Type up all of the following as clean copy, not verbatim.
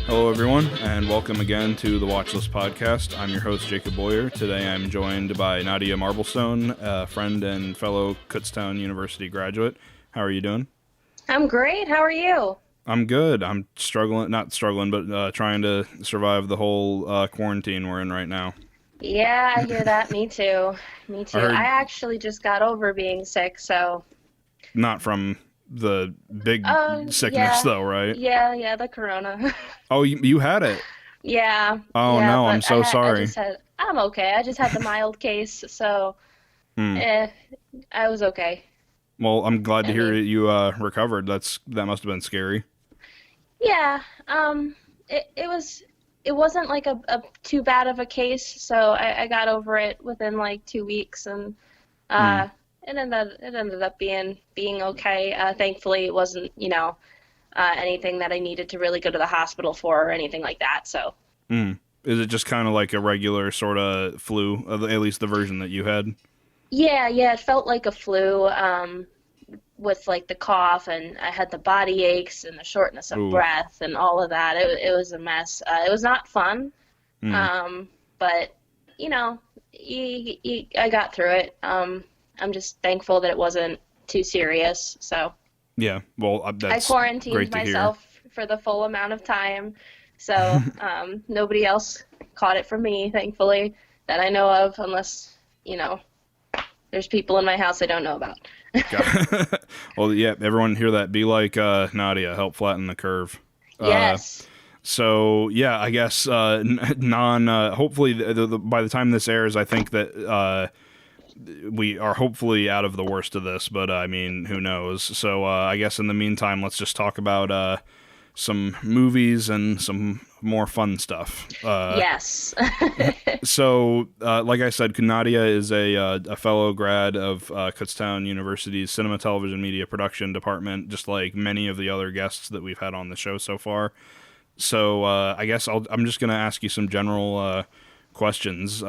Hello, everyone, and welcome again to the Watchlist Podcast. I'm your host, Jacob Boyer. Today I'm joined by Nadia Marblestone, a friend and fellow Kutztown University graduate. How are you doing? I'm great. How are you? I'm good. I'm not struggling, but trying to survive the whole quarantine we're in right now. Yeah, I hear that. Me too. Me too. I I actually just got over being sick, so. Not from the big sickness, yeah. though, right? Yeah, the corona. Oh, you had it? Yeah. Oh, yeah, no, I'm but so sorry. I'm okay. I just had the mild case, so I was okay. Well, I'm glad to hear you recovered. That must have been scary. Yeah. It wasn't like a too bad of a case, so I got over it within like 2 weeks, and it ended up being okay. Thankfully, it wasn't, anything that I needed to really go to the hospital for or anything like that. So. Is it just kind of like a regular sort of flu, at least the version that you had? Yeah, it felt like a flu, with like the cough, and I had the body aches and the shortness of breath and all of that. It was a mess. It was not fun, but I got through it. I'm just thankful that it wasn't too serious. So yeah, well, that's I quarantined great to myself for the full amount of time, so nobody else caught it from me, thankfully, that I know of, unless there's people in my house I don't know about. Well, yeah, everyone hear that. Be like Nadia, help flatten the curve. Yes. So yeah, I guess hopefully by the time this airs, I think that we are hopefully out of the worst of this, but I mean, who knows? So I guess in the meantime, let's just talk about some movies and some more fun stuff. Yes. So, like I said, Nadia is a fellow grad of Kutztown University's Cinema, Television, Media Production Department, just like many of the other guests that we've had on the show so far. So, I guess I'm just going to ask you some general questions.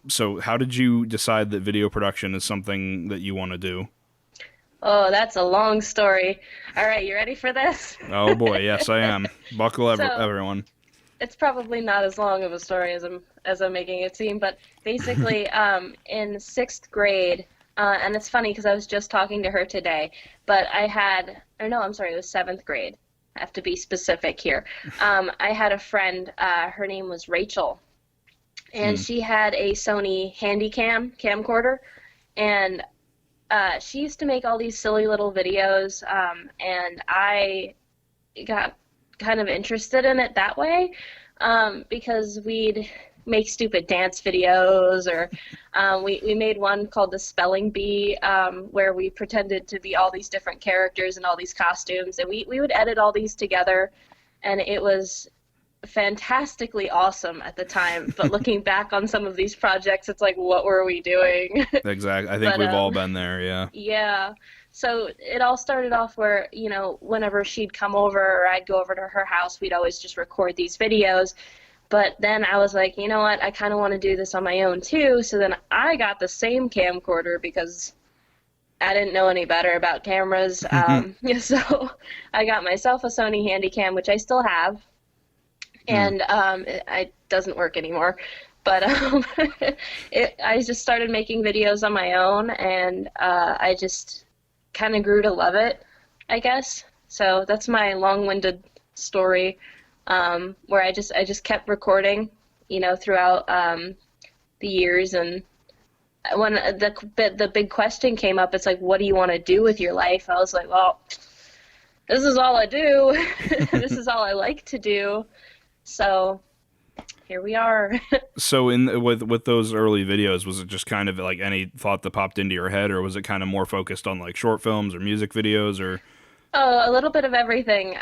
So, how did you decide that video production is something that you want to do? Oh, that's a long story. All right, you ready for this? Oh boy, yes, I am. Buckle everyone. It's probably not as long of a story as I'm making it seem, but basically, in 6th grade, and it's funny because I was just talking to her today, but it was 7th grade. I have to be specific here. I had a friend, her name was Rachel, and she had a Sony Handycam camcorder, and she used to make all these silly little videos, and I got kind of interested in it that way, because we'd make stupid dance videos, or we made one called the Spelling Bee, where we pretended to be all these different characters and all these costumes, and we would edit all these together, and it was fantastically awesome at the time. But looking back on some of these projects, it's like, what were we doing? Exactly. I think we've all been there, yeah. Yeah. So it all started off where, whenever she'd come over or I'd go over to her house, we'd always just record these videos. But then I was like, you know what, I kind of want to do this on my own too. So then I got the same camcorder because I didn't know any better about cameras. So I got myself a Sony Handycam, which I still have. And it doesn't work anymore. But I just started making videos on my own, and I just kind of grew to love it, I guess. So that's my long-winded story, where I just kept recording, throughout the years. And when the big question came up, it's like, what do you want to do with your life? I was like, well, this is all I do. This is all I like to do. So here we are. So with those early videos, was it just kind of like any thought that popped into your head, or was it kind of more focused on like short films or music videos, or? Oh, a little bit of everything.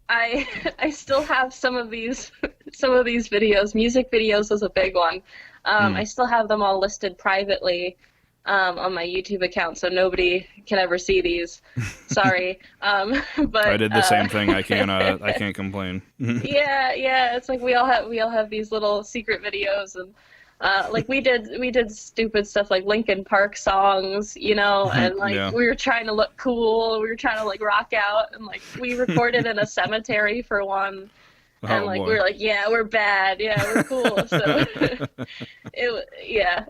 I still have some of these videos. Music videos was a big one. I still have them all listed privately on my YouTube account, so nobody can ever see these. Sorry. But I did the same thing. I can't complain. Yeah. It's like we all have these little secret videos, and like we did stupid stuff like Linkin Park songs, and like we were trying to look cool. We were trying to like rock out, and like we recorded in a cemetery for one. And Oh like we boy. were like, yeah, we're bad, yeah, we're cool. So yeah.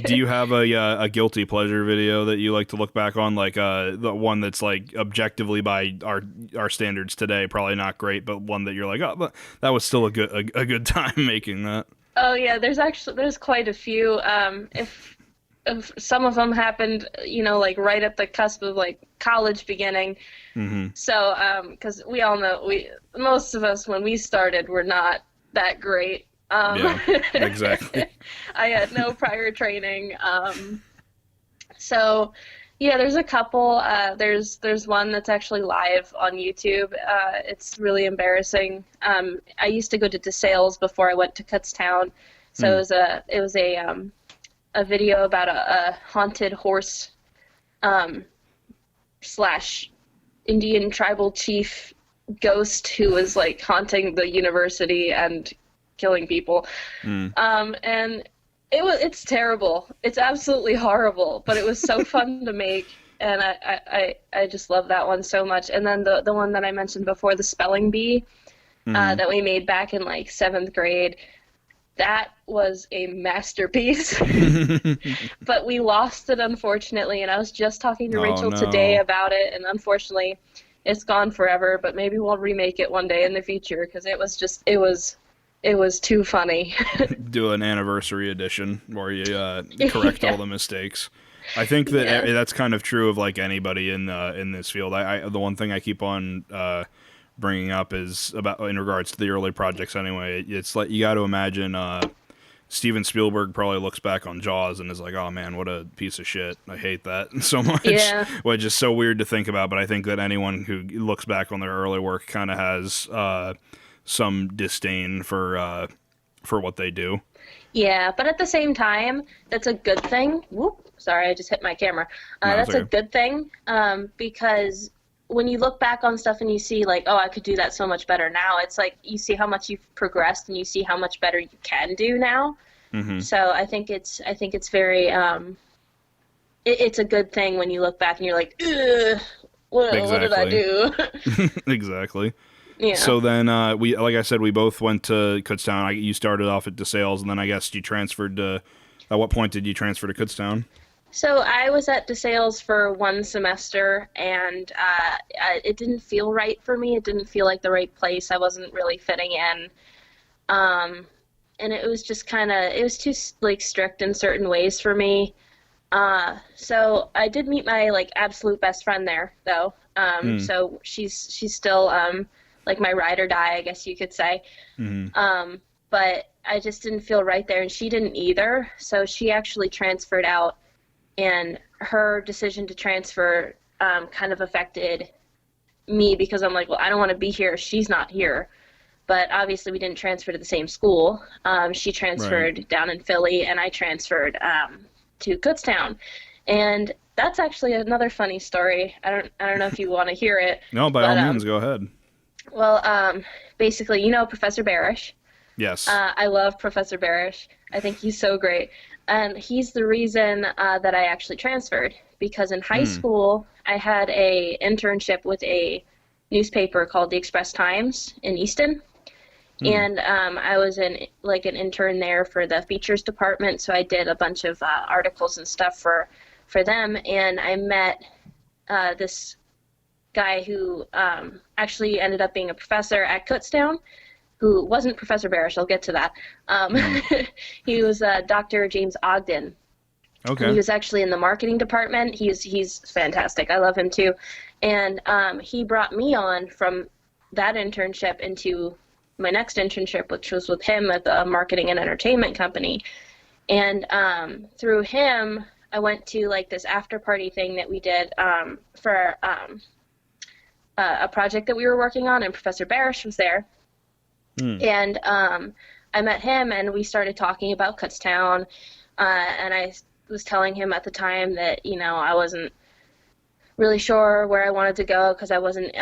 Do you have a guilty pleasure video that you like to look back on, like the one that's like objectively by our standards today probably not great, but one that you're like, oh, but that was still a good time making that. Oh yeah, there's quite a few. If some of them happened, like right at the cusp of like college beginning. Mm-hmm. So, because we all know most of us when we started were not that great. Yeah, exactly. I had no prior training. So yeah, there's a couple. There's one that's actually live on YouTube. It's really embarrassing. I used to go to DeSales before I went to Kutztown, so it was a video about a haunted horse slash Indian tribal chief ghost who was like haunting the university and killing people. And it's terrible. It's absolutely horrible, but it was so fun to make, and I just love that one so much. And then the one that I mentioned before, the spelling bee, that we made back in like 7th grade, that was a masterpiece. But we lost it, unfortunately, and I was just talking to Rachel today about it, and unfortunately it's gone forever, but maybe we'll remake it one day in the future, because it was too funny. Do an anniversary edition where you correct all the mistakes. I think that that's kind of true of like anybody in this field. The one thing I keep on bringing up is about in regards to the early projects anyway. It's like you got to imagine Steven Spielberg probably looks back on Jaws and is like, oh man, what a piece of shit. I hate that so much. Yeah. Which is so weird to think about, but I think that anyone who looks back on their early work kind of has some disdain for what they do. Yeah, but at the same time, that's a good thing. Whoop, sorry, I just hit my camera. That's okay. A good thing, because when you look back on stuff and you see like, oh, I could do that so much better now, it's like you see how much you've progressed and you see how much better you can do now. Mm-hmm. So I think it's very it's a good thing when you look back and you're like, what did I do? Exactly. Yeah. So then like I said, we both went to Kutztown. You started off at DeSales, and then I guess you transferred to. At what point did you transfer to Kutztown? So I was at DeSales for 1 semester, and it didn't feel right for me. It didn't feel like the right place. I wasn't really fitting in, and it was just it was too like strict in certain ways for me. So I did meet my like absolute best friend there, though. So she's still like my ride or die, I guess you could say. Mm-hmm. But I just didn't feel right there, and she didn't either. So she actually transferred out, and her decision to transfer kind of affected me, because I'm like, well, I don't want to be here. She's not here. But obviously we didn't transfer to the same school. She transferred down in Philly, and I transferred to Kutztown. And that's actually another funny story. I don't know if you want to hear it. No, by all means, go ahead. Well, basically, Professor Barish. Yes. I love Professor Barish. I think he's so great. And he's the reason that I actually transferred, because in high school I had a internship with a newspaper called the Express-Times in Easton. And I was an intern there for the features department, so I did a bunch of articles and stuff for them, and I met this guy who actually ended up being a professor at Kutztown, who wasn't Professor Barish. I'll get to that. He was Dr. James Ogden. Okay. He was actually in the marketing department. He's fantastic. I love him too. And he brought me on from that internship into my next internship, which was with him at the marketing and entertainment company. And through him, I went to like this after party thing that we did for a project that we were working on, and Professor Barish was there. And I met him, and we started talking about Kutztown, and I was telling him at the time that, I wasn't really sure where I wanted to go, because I wasn't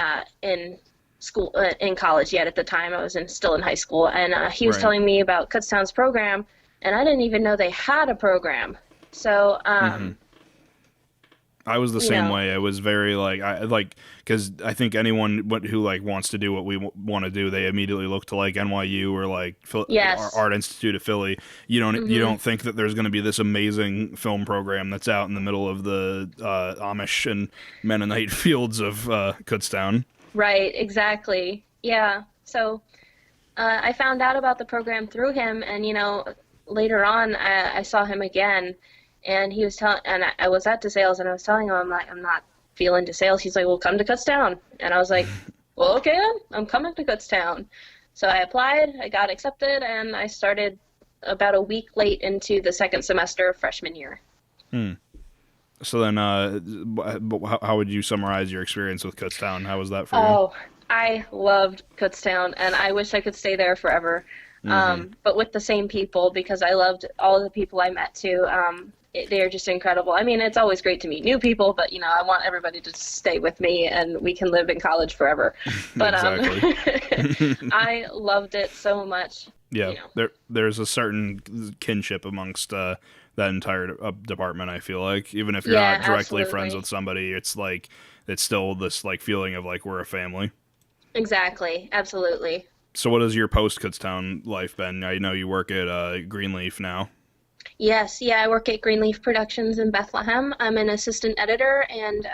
in school, in college yet at the time. I was still in high school, and he was telling me about Kutztown's program, and I didn't even know they had a program. So I was the you same know. way. It was very because I think anyone who wants to do what we want to do, they immediately look to like NYU or like Yes. Art Institute of Philly. You Mhm. don't think that there's going to be this amazing film program that's out in the middle of the Amish and Mennonite fields of Kutztown. Right, exactly. Yeah. So I found out about the program through him, and later on, I saw him again, and he was telling, and I was at DeSales, and I was telling him, I'm not feeling DeSales. He's like, well, come to Kutztown, and I was like, well, okay, then. I'm coming to Kutztown. So I applied, I got accepted, and I started about a week late into the second semester of freshman year. Hmm. So then, how would you summarize your experience with Kutztown? How was that for you? Oh, I loved Kutztown, and I wish I could stay there forever. Mm-hmm. But with the same people, because I loved all of the people I met too. They're just incredible. I mean, it's always great to meet new people, but I want everybody to stay with me, and we can live in college forever. But Exactly. I loved it so much. Yeah, there's a certain kinship amongst that entire department. I feel like even if you're Yeah, not directly friends absolutely. with somebody, it's still this feeling of like we're a family. Exactly, absolutely. So what has your post Kutztown life been? I know you work at Greenleaf now. Yes, yeah, I work at Greenleaf Productions in Bethlehem. I'm an assistant editor and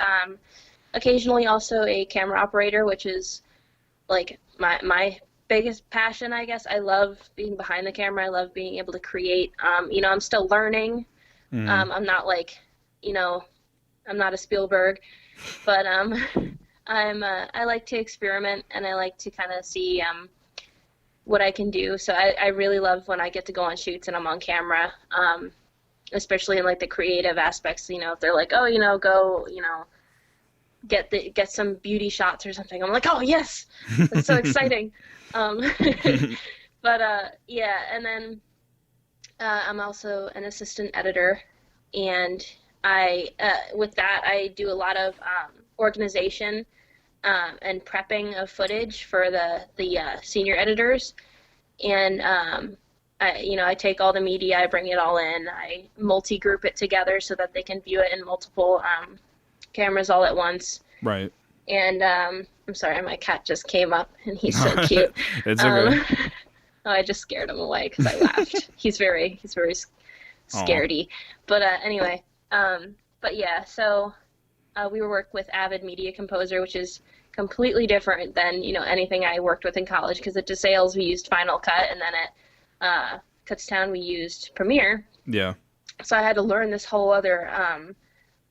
occasionally also a camera operator, which is like my biggest passion, I guess. I love being behind the camera. I love being able to create. I'm still learning. Mm-hmm. I'm not I'm not a Spielberg, but I like to experiment and I like to kind of see what I can do. So I really love when I get to go on shoots and I'm on camera, especially in like the creative aspects. If they're like, oh, go, get some beauty shots or something. I'm like, oh yes, that's so exciting. Um, but yeah, and then I'm also an assistant editor, and with that I do a lot of organization and prepping of footage for the senior editors, and I take all the media, I bring it all in, I multi-group it together so that they can view it in multiple cameras all at once. Right. And I'm sorry, my cat just came up, and he's so cute. It's okay. Oh, I just scared him away because I laughed. He's very Aw. scaredy. But anyway, but yeah, so we work with Avid Media Composer, which is completely different than anything I worked with in college. Because at DeSales we used Final Cut, and then at Kutztown we used Premiere. Yeah. So I had to learn this whole other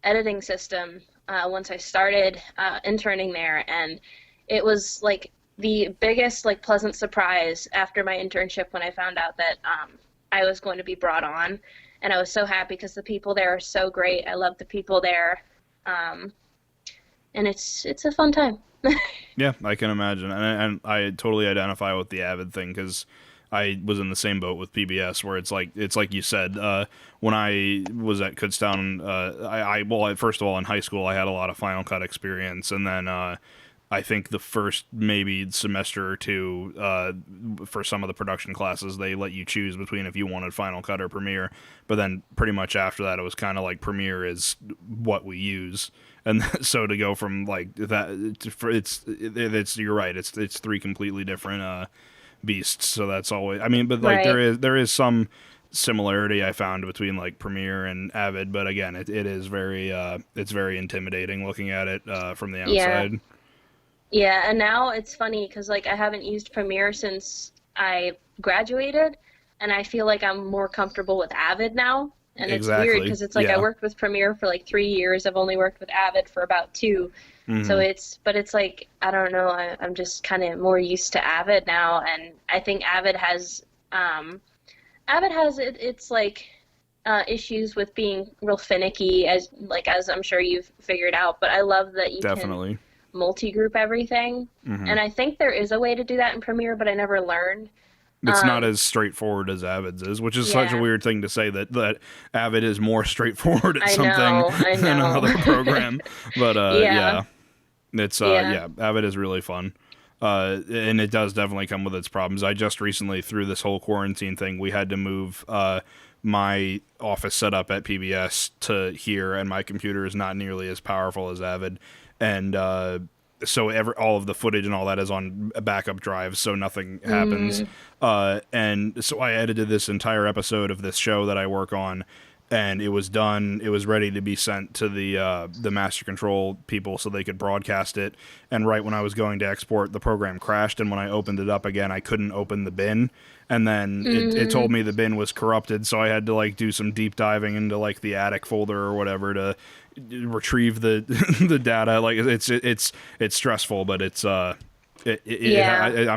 editing system once I started interning there, and it was like the biggest pleasant surprise after my internship when I found out that I was going to be brought on, and I was so happy because the people there are so great. I love the people there, and it's a fun time. Yeah, I can imagine, and I totally identify with the Avid thing because I was in the same boat with PBS, where it's like you said. When I was at Kutztown, first of all in high school I had a lot of Final Cut experience, and then I think the first maybe semester or two for some of the production classes they let you choose between if you wanted Final Cut or Premiere, but then pretty much after that it was kind of like Premiere is what we use. And so to go from like that, it's you're right. It's three completely different beasts. So that's always. I mean, but like Right. there is some similarity I found between like Premiere and Avid, but again, it is very it's very intimidating looking at it from the Yeah. outside. Yeah, and now it's funny because I haven't used Premiere since I graduated, and I feel like I'm more comfortable with Avid now. And it's weird Exactly. because it's like I Yeah. worked with Premiere for like 3 years. I've only worked with Avid for about two. So Hmm. it's like, I don't know, I'm just kind of more used to Avid now, and I think Avid has it's like issues with being real finicky, as I'm sure you've figured out. But I love that you can Definitely. multi-group everything, Hmm. and I think there is a way to do that in Premiere, but I never learned. It's not Um, as straightforward as Avid's is, which is such a yeah, weird thing to say that Avid is more straightforward at I something know, I than another know. program. But Yeah, yeah, it's yeah. yeah, Avid is really fun. And it does definitely come with its problems. I just recently, through this whole quarantine thing, we had to move my office setup at PBS to here, and my computer is not nearly as powerful as Avid, and so all of the footage and all that is on backup drives, so nothing happens. And so I edited this entire episode of this show that I work on, and it was done. It was ready to be sent to the master control people so they could broadcast it. And right when I was going to export, the program crashed, and when I opened it up again, I couldn't open the bin. And then it told me the bin was corrupted, so I had to like do some deep diving into like the attic folder or whatever to retrieve the the data. Like it's stressful, but it's I'm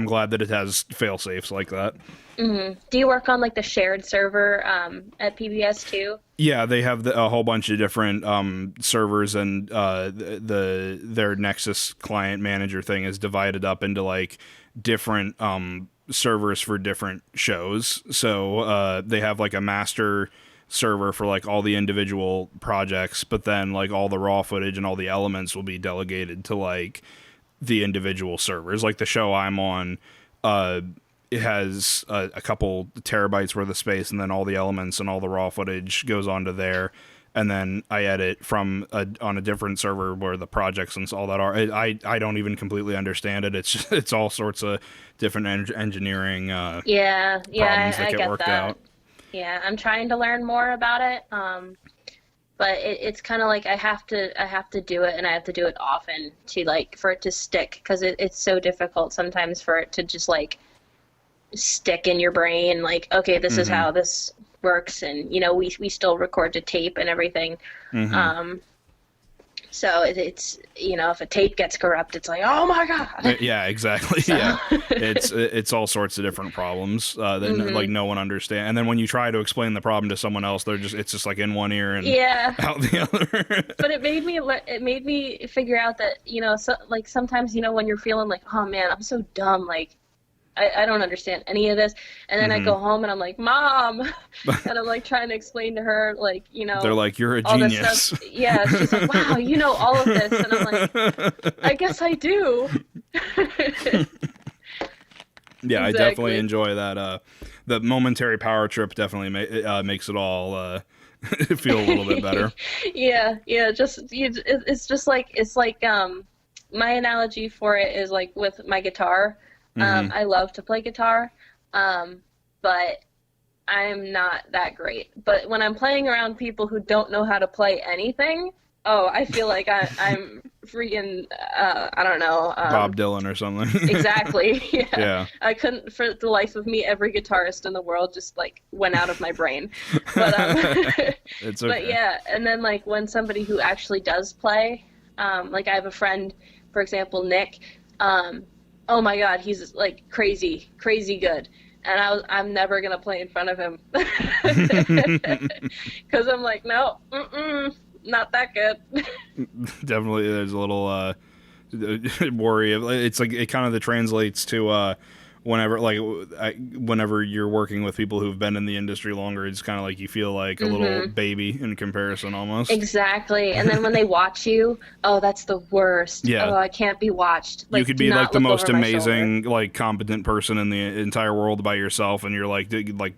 glad that it has fail safes like that. Do you work on like the shared server at PBS too? Yeah, they have a whole bunch of different servers, and their Nexus client manager thing is divided up into like different servers for different shows. So they have like a master server for like all the individual projects, but then like all the raw footage and all the elements will be delegated to like the individual servers. Like the show I'm on, it has a couple terabytes worth of space, and then all the elements and all the raw footage goes onto there, and then I edit from on a different server where the projects and all that are. I don't even completely understand it. It's just, it's all sorts of different engineering problems that get worked out. Yeah, I'm trying to learn more about it, but it's kind of like I have to do it, and I have to do it often to like for it to stick, because it's so difficult sometimes for it to just like stick in your brain. Like, okay, this is how this works, and you know we still record to tape and everything. So it's you know, if a tape gets corrupt, it's like, oh my god. Yeah, exactly. So. Yeah, it's all sorts of different problems that like no one understands. And then when you try to explain the problem to someone else, it's just like in one ear and out the other. But it made me figure out that, you know, so like sometimes, you know, when you're feeling like, oh man, I'm so dumb, like I don't understand any of this, and then I go home and I'm like, Mom, and I'm like trying to explain to her, like, you know, they're like, you're a genius. Yeah, she's like, wow, you know all of this, and I'm like, I guess I do. Yeah, exactly. I definitely enjoy that. The momentary power trip definitely makes it all feel a little bit better. Yeah, it's just like my analogy for it is like with my guitar. I love to play guitar, but I'm not that great. But when I'm playing around people who don't know how to play anything, I feel like I'm freaking, I don't know. Bob Dylan or something. Exactly, yeah. I couldn't, for the life of me, every guitarist in the world just, like, went out of my brain. But, it's okay. But, yeah, and then, like, when somebody who actually does play, like, I have a friend, for example, Nick, oh my god, he's like crazy good, and I'm never gonna play in front of him because I'm like, no, not that good. Definitely, there's a little worry of it's like it kind of translates to whenever you're working with people who've been in the industry longer, it's kind of like you feel like a little baby in comparison almost. Exactly. And then when they watch you, that's the worst. Yeah. I can't be watched. Like, you could be like the most amazing, like competent person in the entire world by yourself, and you're like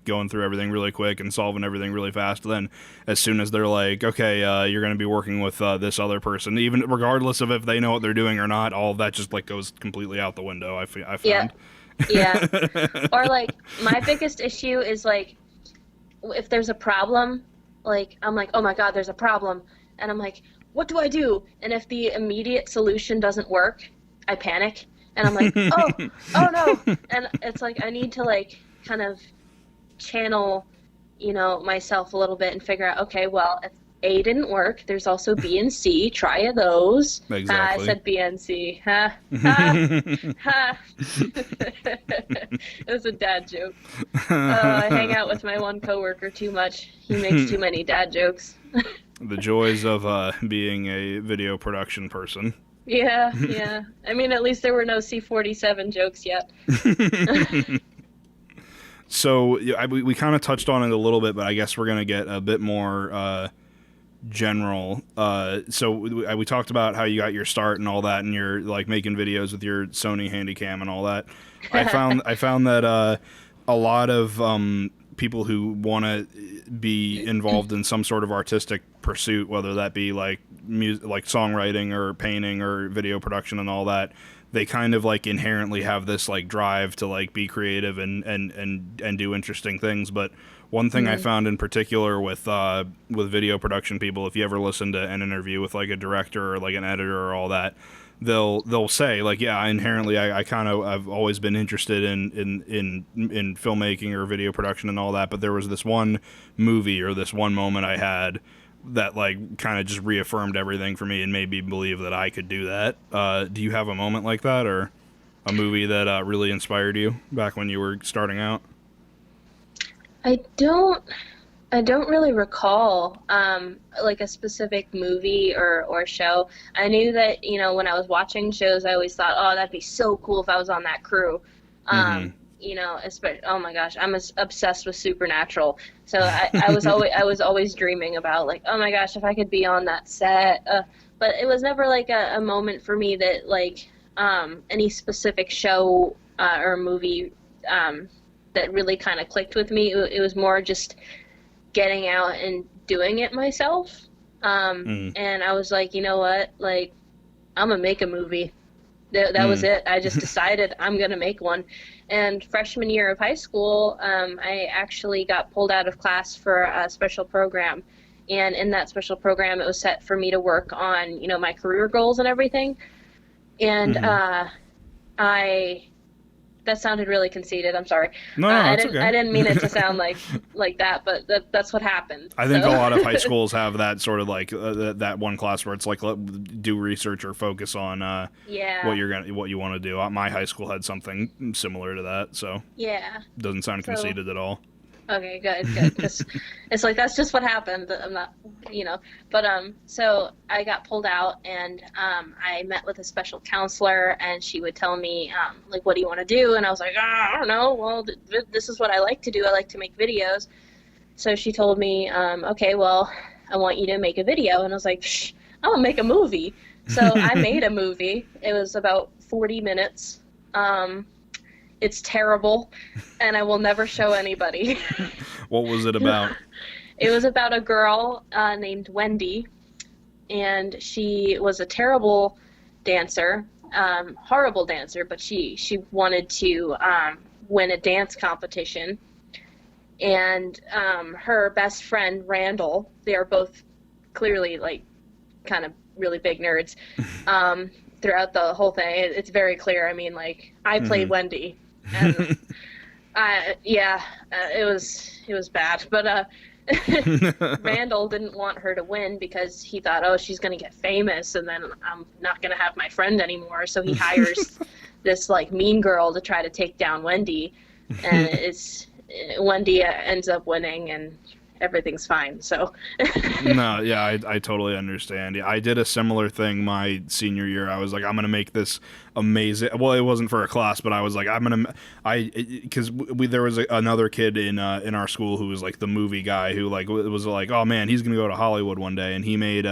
going through everything really quick and solving everything really fast. Then as soon as they're like, okay, you're going to be working with this other person, even regardless of if they know what they're doing or not, all of that just like goes completely out the window. I found. Yeah. Yeah. Or like my biggest issue is like if there's a problem, like I'm like, oh my god, there's a problem, and I'm like, what do I do? And if the immediate solution doesn't work, I panic, and I'm like, oh no, and it's like I need to like kind of channel, you know, myself a little bit and figure out, okay, well, if A didn't work, there's also B and C. Try those. Exactly. I said B and C. Ha. Ha. Ha. It was a dad joke. I hang out with my one coworker too much. He makes too many dad jokes. The joys of being a video production person. Yeah. I mean, at least there were no C-47 jokes yet. So we kind of touched on it a little bit, but I guess we're going to get a bit more general. So we talked about how you got your start and all that, and you're like making videos with your Sony Handycam and all that. I found that a lot of people who want to be involved in some sort of artistic pursuit, whether that be like music, like songwriting or painting or video production and all that, they kind of like inherently have this like drive to like be creative and do interesting things. But one thing I found in particular with video production people, if you ever listen to an interview with like a director or like an editor or all that, they'll say like, yeah, I've always been interested in filmmaking or video production and all that, but there was this one movie or this one moment I had that like kind of just reaffirmed everything for me and made me believe that I could do that. Do you have a moment like that, or a movie that really inspired you back when you were starting out? I don't really recall like a specific movie or show. I knew that, you know, when I was watching shows, I always thought, oh, that'd be so cool if I was on that crew. You know, especially, oh my gosh, I'm obsessed with Supernatural. So I was always dreaming about like, oh my gosh, if I could be on that set. But it was never like a moment for me that like any specific show or movie that really kind of clicked with me. It was more just getting out and doing it myself. And I was like, you know what, like, I'm gonna make a movie. That was it. I just decided I'm gonna make one. And freshman year of high school, I actually got pulled out of class for a special program. And in that special program, it was set for me to work on, you know, my career goals and everything. And that sounded really conceited. I'm sorry. No, I okay. didn't mean it to sound like that, but that's what happened. I think a lot of high schools have that sort of like that one class where it's like do research or focus on what you want to do. My high school had something similar to that, so yeah, doesn't sound conceited at all. Okay, good. 'Cause it's like that's just what happened. I'm not, you know. But so I got pulled out, and I met with a special counselor, and she would tell me like, what do you want to do? And I was like, I don't know. Well, this is what I like to do. I like to make videos. So she told me, okay, well, I want you to make a video, and I was like, I'm gonna make a movie. So I made a movie. It was about 40 minutes. It's terrible, and I will never show anybody. What was it about? It was about a girl named Wendy, and she was a terrible dancer, horrible dancer, but she wanted to win a dance competition. And her best friend, Randall, they are both clearly like kind of really big nerds. Throughout the whole thing, it's very clear. I mean, like, I played Wendy. And it was bad, but Randall didn't want her to win because he thought, oh, she's gonna get famous and then I'm not gonna have my friend anymore, so he hires this like mean girl to try to take down Wendy, and Wendy ends up winning and everything's fine. So No, yeah, I totally understand. Yeah, I did a similar thing my senior year. I was like, I'm gonna make this amazing. Well, it wasn't for a class, but I was like, because there was another kid in our school who was like the movie guy who like was like, oh man, he's gonna go to Hollywood one day, and he made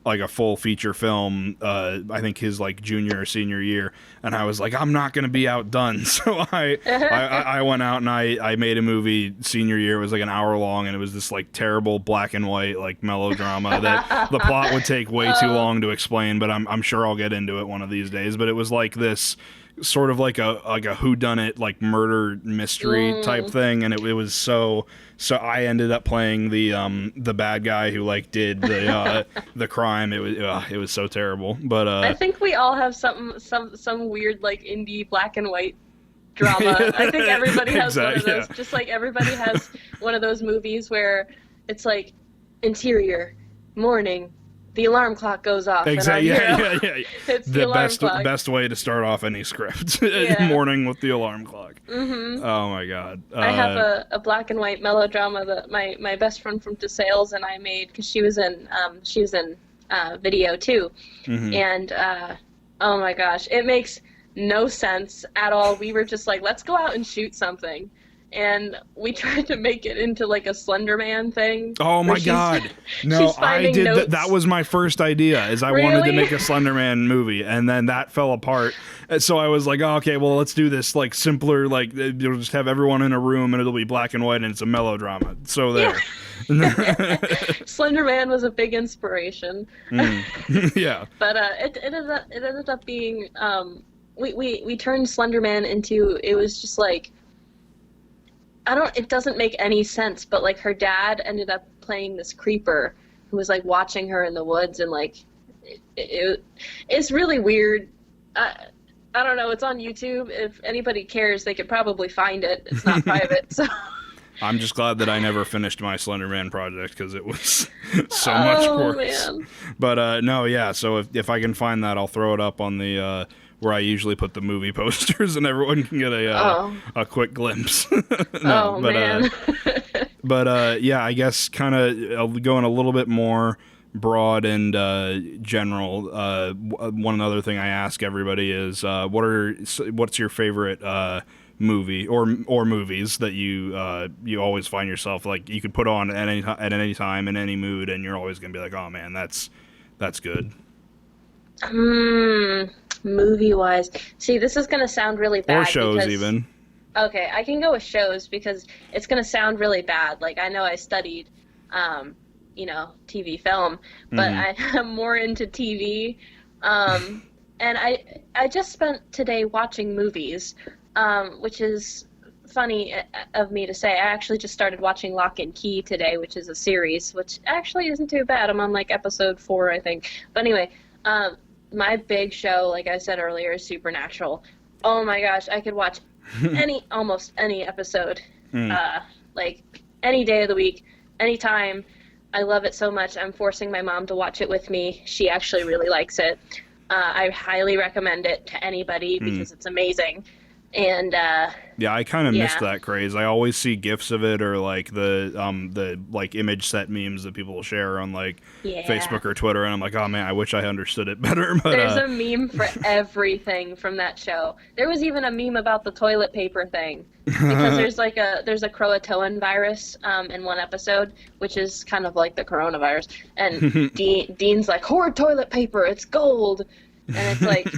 like a full feature film, I think his like junior or senior year, and I was like, I'm not gonna be outdone. So I went out and I made a movie senior year. It was like an hour long, and it was this like terrible black and white like melodrama that the plot would take way too long to explain, but I'm sure I'll get into it one of these days. But it was like this sort of like a whodunit like murder mystery type thing, and it was so I ended up playing the bad guy who like did the crime. It was so terrible. But I think we all have some weird like indie black and white drama. I think everybody has one of those. Yeah. Just like everybody has one of those movies where it's like interior, morning, the alarm clock goes off. Exactly. Yeah. It's the clock. best way to start off any script. Morning with the alarm clock. Mm-hmm. Oh my god. I have a black and white melodrama that my best friend from DeSales and I made because she was in video too, and oh my gosh, it makes no sense at all. We were just like, let's go out and shoot something, and we tried to make it into like a Slender Man thing. Oh my God! No, I did. That was my first idea. Is I wanted to make a Slender Man movie, and then that fell apart. And so I was like, oh, okay, well, let's do this like simpler. Like you'll just have everyone in a room, and it'll be black and white, and it's a melodrama. So there. Yeah. Slender Man was a big inspiration. Yeah. But it ended up being we turned Slender Man into, it was just like, it doesn't make any sense, but like her dad ended up playing this creeper who was like watching her in the woods, and like it's really weird. I don't know. It's on YouTube. If anybody cares, they could probably find it. It's not private, so. I'm just glad that I never finished my Slender Man project because it was so much worse. Man. But no, yeah. So if I can find that, I'll throw it up on the where I usually put the movie posters, and everyone can get a quick glimpse. No, man. But yeah, I guess kind of going a little bit more broad and general. One other thing I ask everybody is, what's your favorite movie or movies that you always find yourself like you could put on at any time in any mood, and you're always gonna be like, oh man, that's good. Movie wise, see, this is gonna sound really bad. Or shows even. Okay, I can go with shows because it's gonna sound really bad. Like, I know I studied TV film, but I'm more into TV. And I just spent today watching movies, which is funny of me to say. I actually just started watching Lock and Key today, which is a series, which actually isn't too bad. I'm on like episode 4, I think. But anyway, my big show, like I said earlier, is Supernatural. Oh my gosh, I could watch almost any episode, like any day of the week, anytime. I love it so much. I'm forcing my mom to watch it with me. She actually really likes it. I highly recommend it to anybody because it's amazing. And yeah, I kind of missed that craze. I always see gifs of it, or like the like image set memes that people share on like Facebook or Twitter, and I'm like, oh man, I wish I understood it better. But there's a meme for everything from that show. There was even a meme about the toilet paper thing, because there's a Croatoan virus in one episode, which is kind of like the coronavirus, and Dean's like, hoard toilet paper, it's gold, and it's like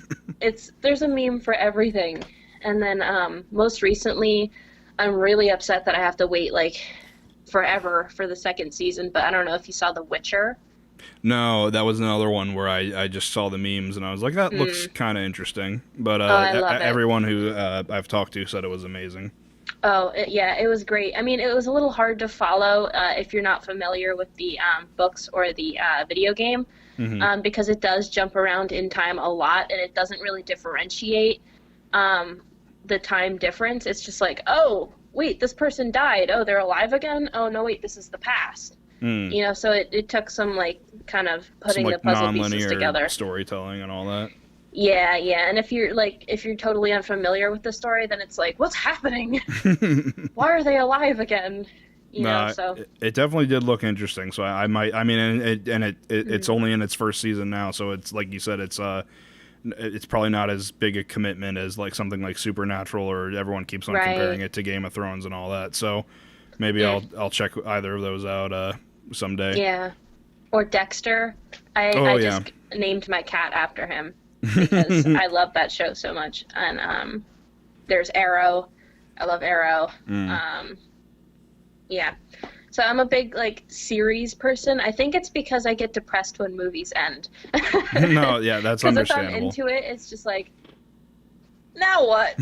there's a meme for everything. And then most recently, I'm really upset that I have to wait like forever for the second season, but I don't know if you saw The Witcher. No, that was another one where I just saw the memes and I was like, that looks kind of interesting. But I love it. Everyone who I've talked to said it was amazing. Oh, it was great. I mean, it was a little hard to follow if you're not familiar with the books or the video game, because it does jump around in time a lot, and it doesn't really differentiate the time difference. It's just like, oh, wait, this person died. Oh, they're alive again? Oh, no, wait, this is the past. So it took some, like, kind of putting the puzzle pieces together. Storytelling and all that. Yeah, and if you're totally unfamiliar with the story, then it's like, what's happening? Why are they alive again? So it definitely did look interesting. So I might, I mean, it's only in its first season now, so it's like you said, it's probably not as big a commitment as like something like Supernatural, or everyone keeps on comparing it to Game of Thrones and all that. So maybe I'll check either of those out someday. Yeah, or Dexter. I just named my cat after him because I love that show so much. And there's Arrow. I love Arrow. Yeah. So I'm a big, like, series person. I think it's because I get depressed when movies end. No, yeah, that's understandable. Because if I'm into it, it's just like, now what?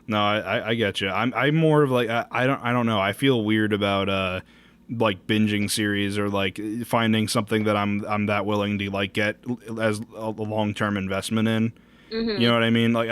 No, I get you. I'm more of like, I don't know. I feel weird about like binging series, or like finding something that I'm that willing to like get as a long-term investment in. You know what I mean? Like,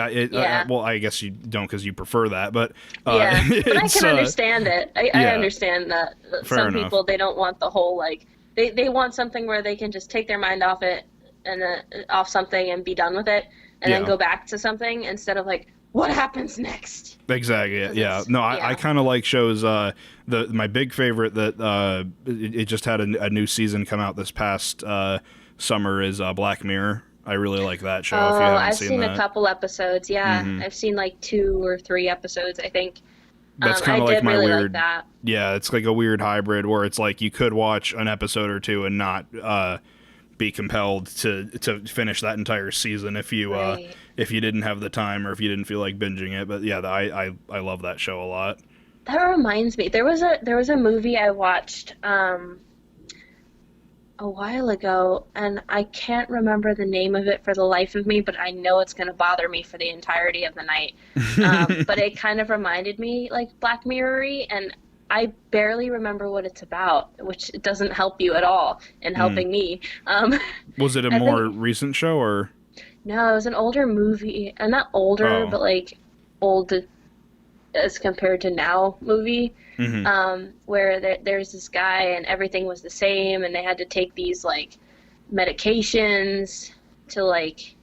well, I guess you don't because you prefer that, but but I can understand it. I understand that some people, they don't want the whole, like, they want something where they can just take their mind off it and off something and be done with it, and then go back to something instead of like, what happens next? Exactly. Yeah. No, I kind of like shows. My big favorite that it just had a new season come out this past summer is Black Mirror. I really like that show. Oh, If you haven't I've seen seen that, a couple episodes. Yeah, hmm I've seen like 2 or 3 episodes, I think. that's kind I of like did my really like weird. that. Yeah, it's like a weird hybrid where it's like you could watch an episode or two and not be compelled to finish that entire season Right. if you didn't have the time or if you didn't feel like binging it. But yeah, I love that show a lot. That reminds me, there was a movie I watched a while ago, and I can't remember the name of it for the life of me, but I know it's going to bother me for the entirety of the night. But it kind of reminded me like Black Mirror-y, and I barely remember what it's about, which doesn't help you at all in Mm. helping me. Um, Was it a I more think recent show or? no, it was an older movie, and not older, Oh. but like old as compared to now movie. Hmm. Where there's this guy and everything was the same, and they had to take these like medications to like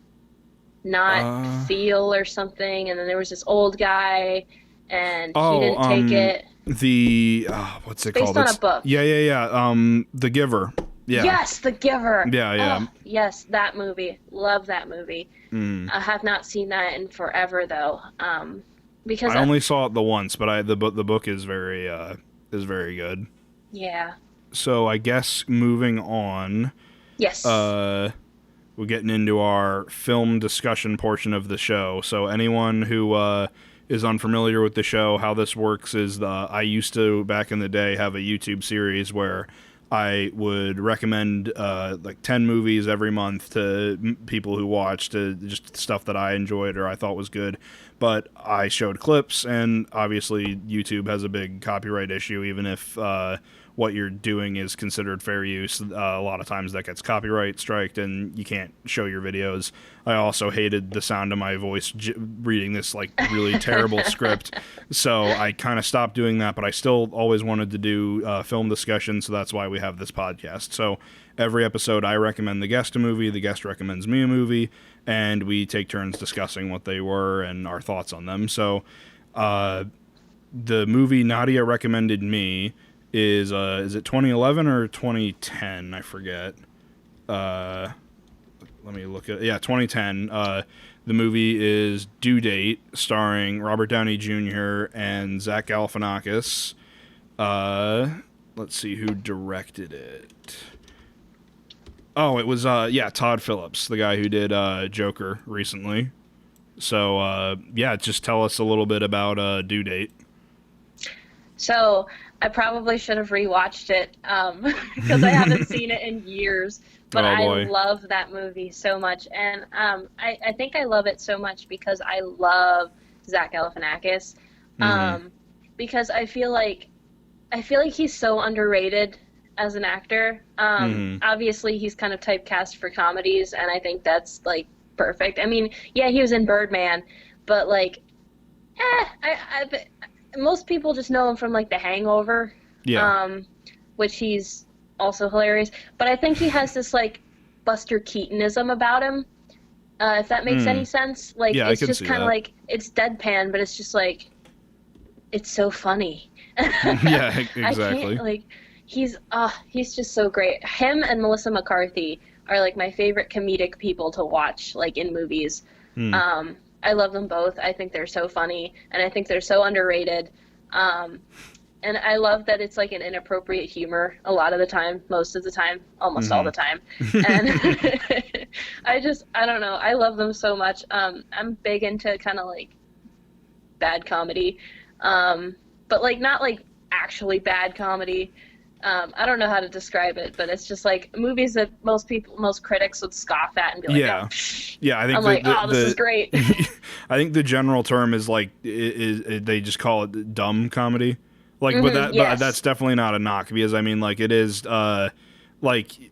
not Uh. feel or something, and then there was this old guy and he Oh. didn't take it. The what's It's it based called? on a book. Yeah. The Giver. Yeah. Yes, The Giver. Yeah. Oh, yes, that movie. Love that movie. Mm. I have not seen that in forever though. Because I only saw it the once, but the book is very good. yeah. So I guess moving on, Yes. we're getting into our film discussion portion of the show. So anyone who is unfamiliar with the show, how this works is I used to back in the day have a YouTube series where I would recommend like 10 movies every month to people who watched, just stuff that I enjoyed or I thought was good. But I showed clips, and obviously YouTube has a big copyright issue, even if what you're doing is considered fair use. A lot of times that gets copyright striked, and you can't show your videos. I also hated the sound of my voice reading this like really terrible script, so I kind of stopped doing that. But I still always wanted to do film discussion, so that's why we have this podcast. So every episode, I recommend the guest a movie, the guest recommends me a movie, and we take turns discussing what they were and our thoughts on them. So the movie Nadia recommended me is it 2011 or 2010? I forget. Let me look at 2010. The movie is Due Date, starring Robert Downey Jr. and Zach Galifianakis. Let's see who directed it. Oh, it was Todd Phillips, the guy who did Joker recently. So just tell us a little bit about Due Date. So I probably should have rewatched it because I haven't seen it in years. But Oh, boy. I love that movie so much, and I think I love it so much because I love Zach Galifianakis. Because I feel like he's so underrated as an actor. Obviously, he's kind of typecast for comedies, and I think that's like perfect. I mean, yeah, he was in Birdman, but like, most people just know him from like The Hangover, which he's also hilarious. But I think he has this like Buster Keatonism about him, if that makes any sense. Like, Yeah, I it's can just see kind of that. like, it's deadpan, but it's just like, it's so funny. Yeah, I exactly. can't, like, he's just so great. Him and Melissa McCarthy are like my favorite comedic people to watch, like in movies. I love them both. I think they're so funny, and I think they're so underrated. And I love that it's like an inappropriate humor a lot of the time, most of the time, almost all the time. And I don't know. I love them so much. I'm big into kind of like bad comedy, but like not like actually bad comedy. I don't know how to describe it, but it's just like movies that most critics would scoff at and be like, Yeah. oh, Yeah, I think I'm like, oh, this is great. I think the general term is like they just call it dumb comedy. Like, but yes. that's definitely not a knock, because I mean, like, it is like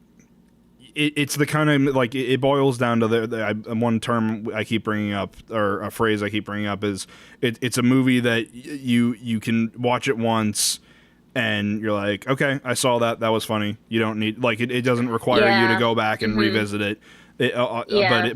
it's the kind of like it boils down to one term I keep bringing up, or a phrase I keep bringing up, is it's a movie that you can watch it once and you're like, okay, I saw that was funny. You don't need, like, it doesn't require you to go back and revisit it.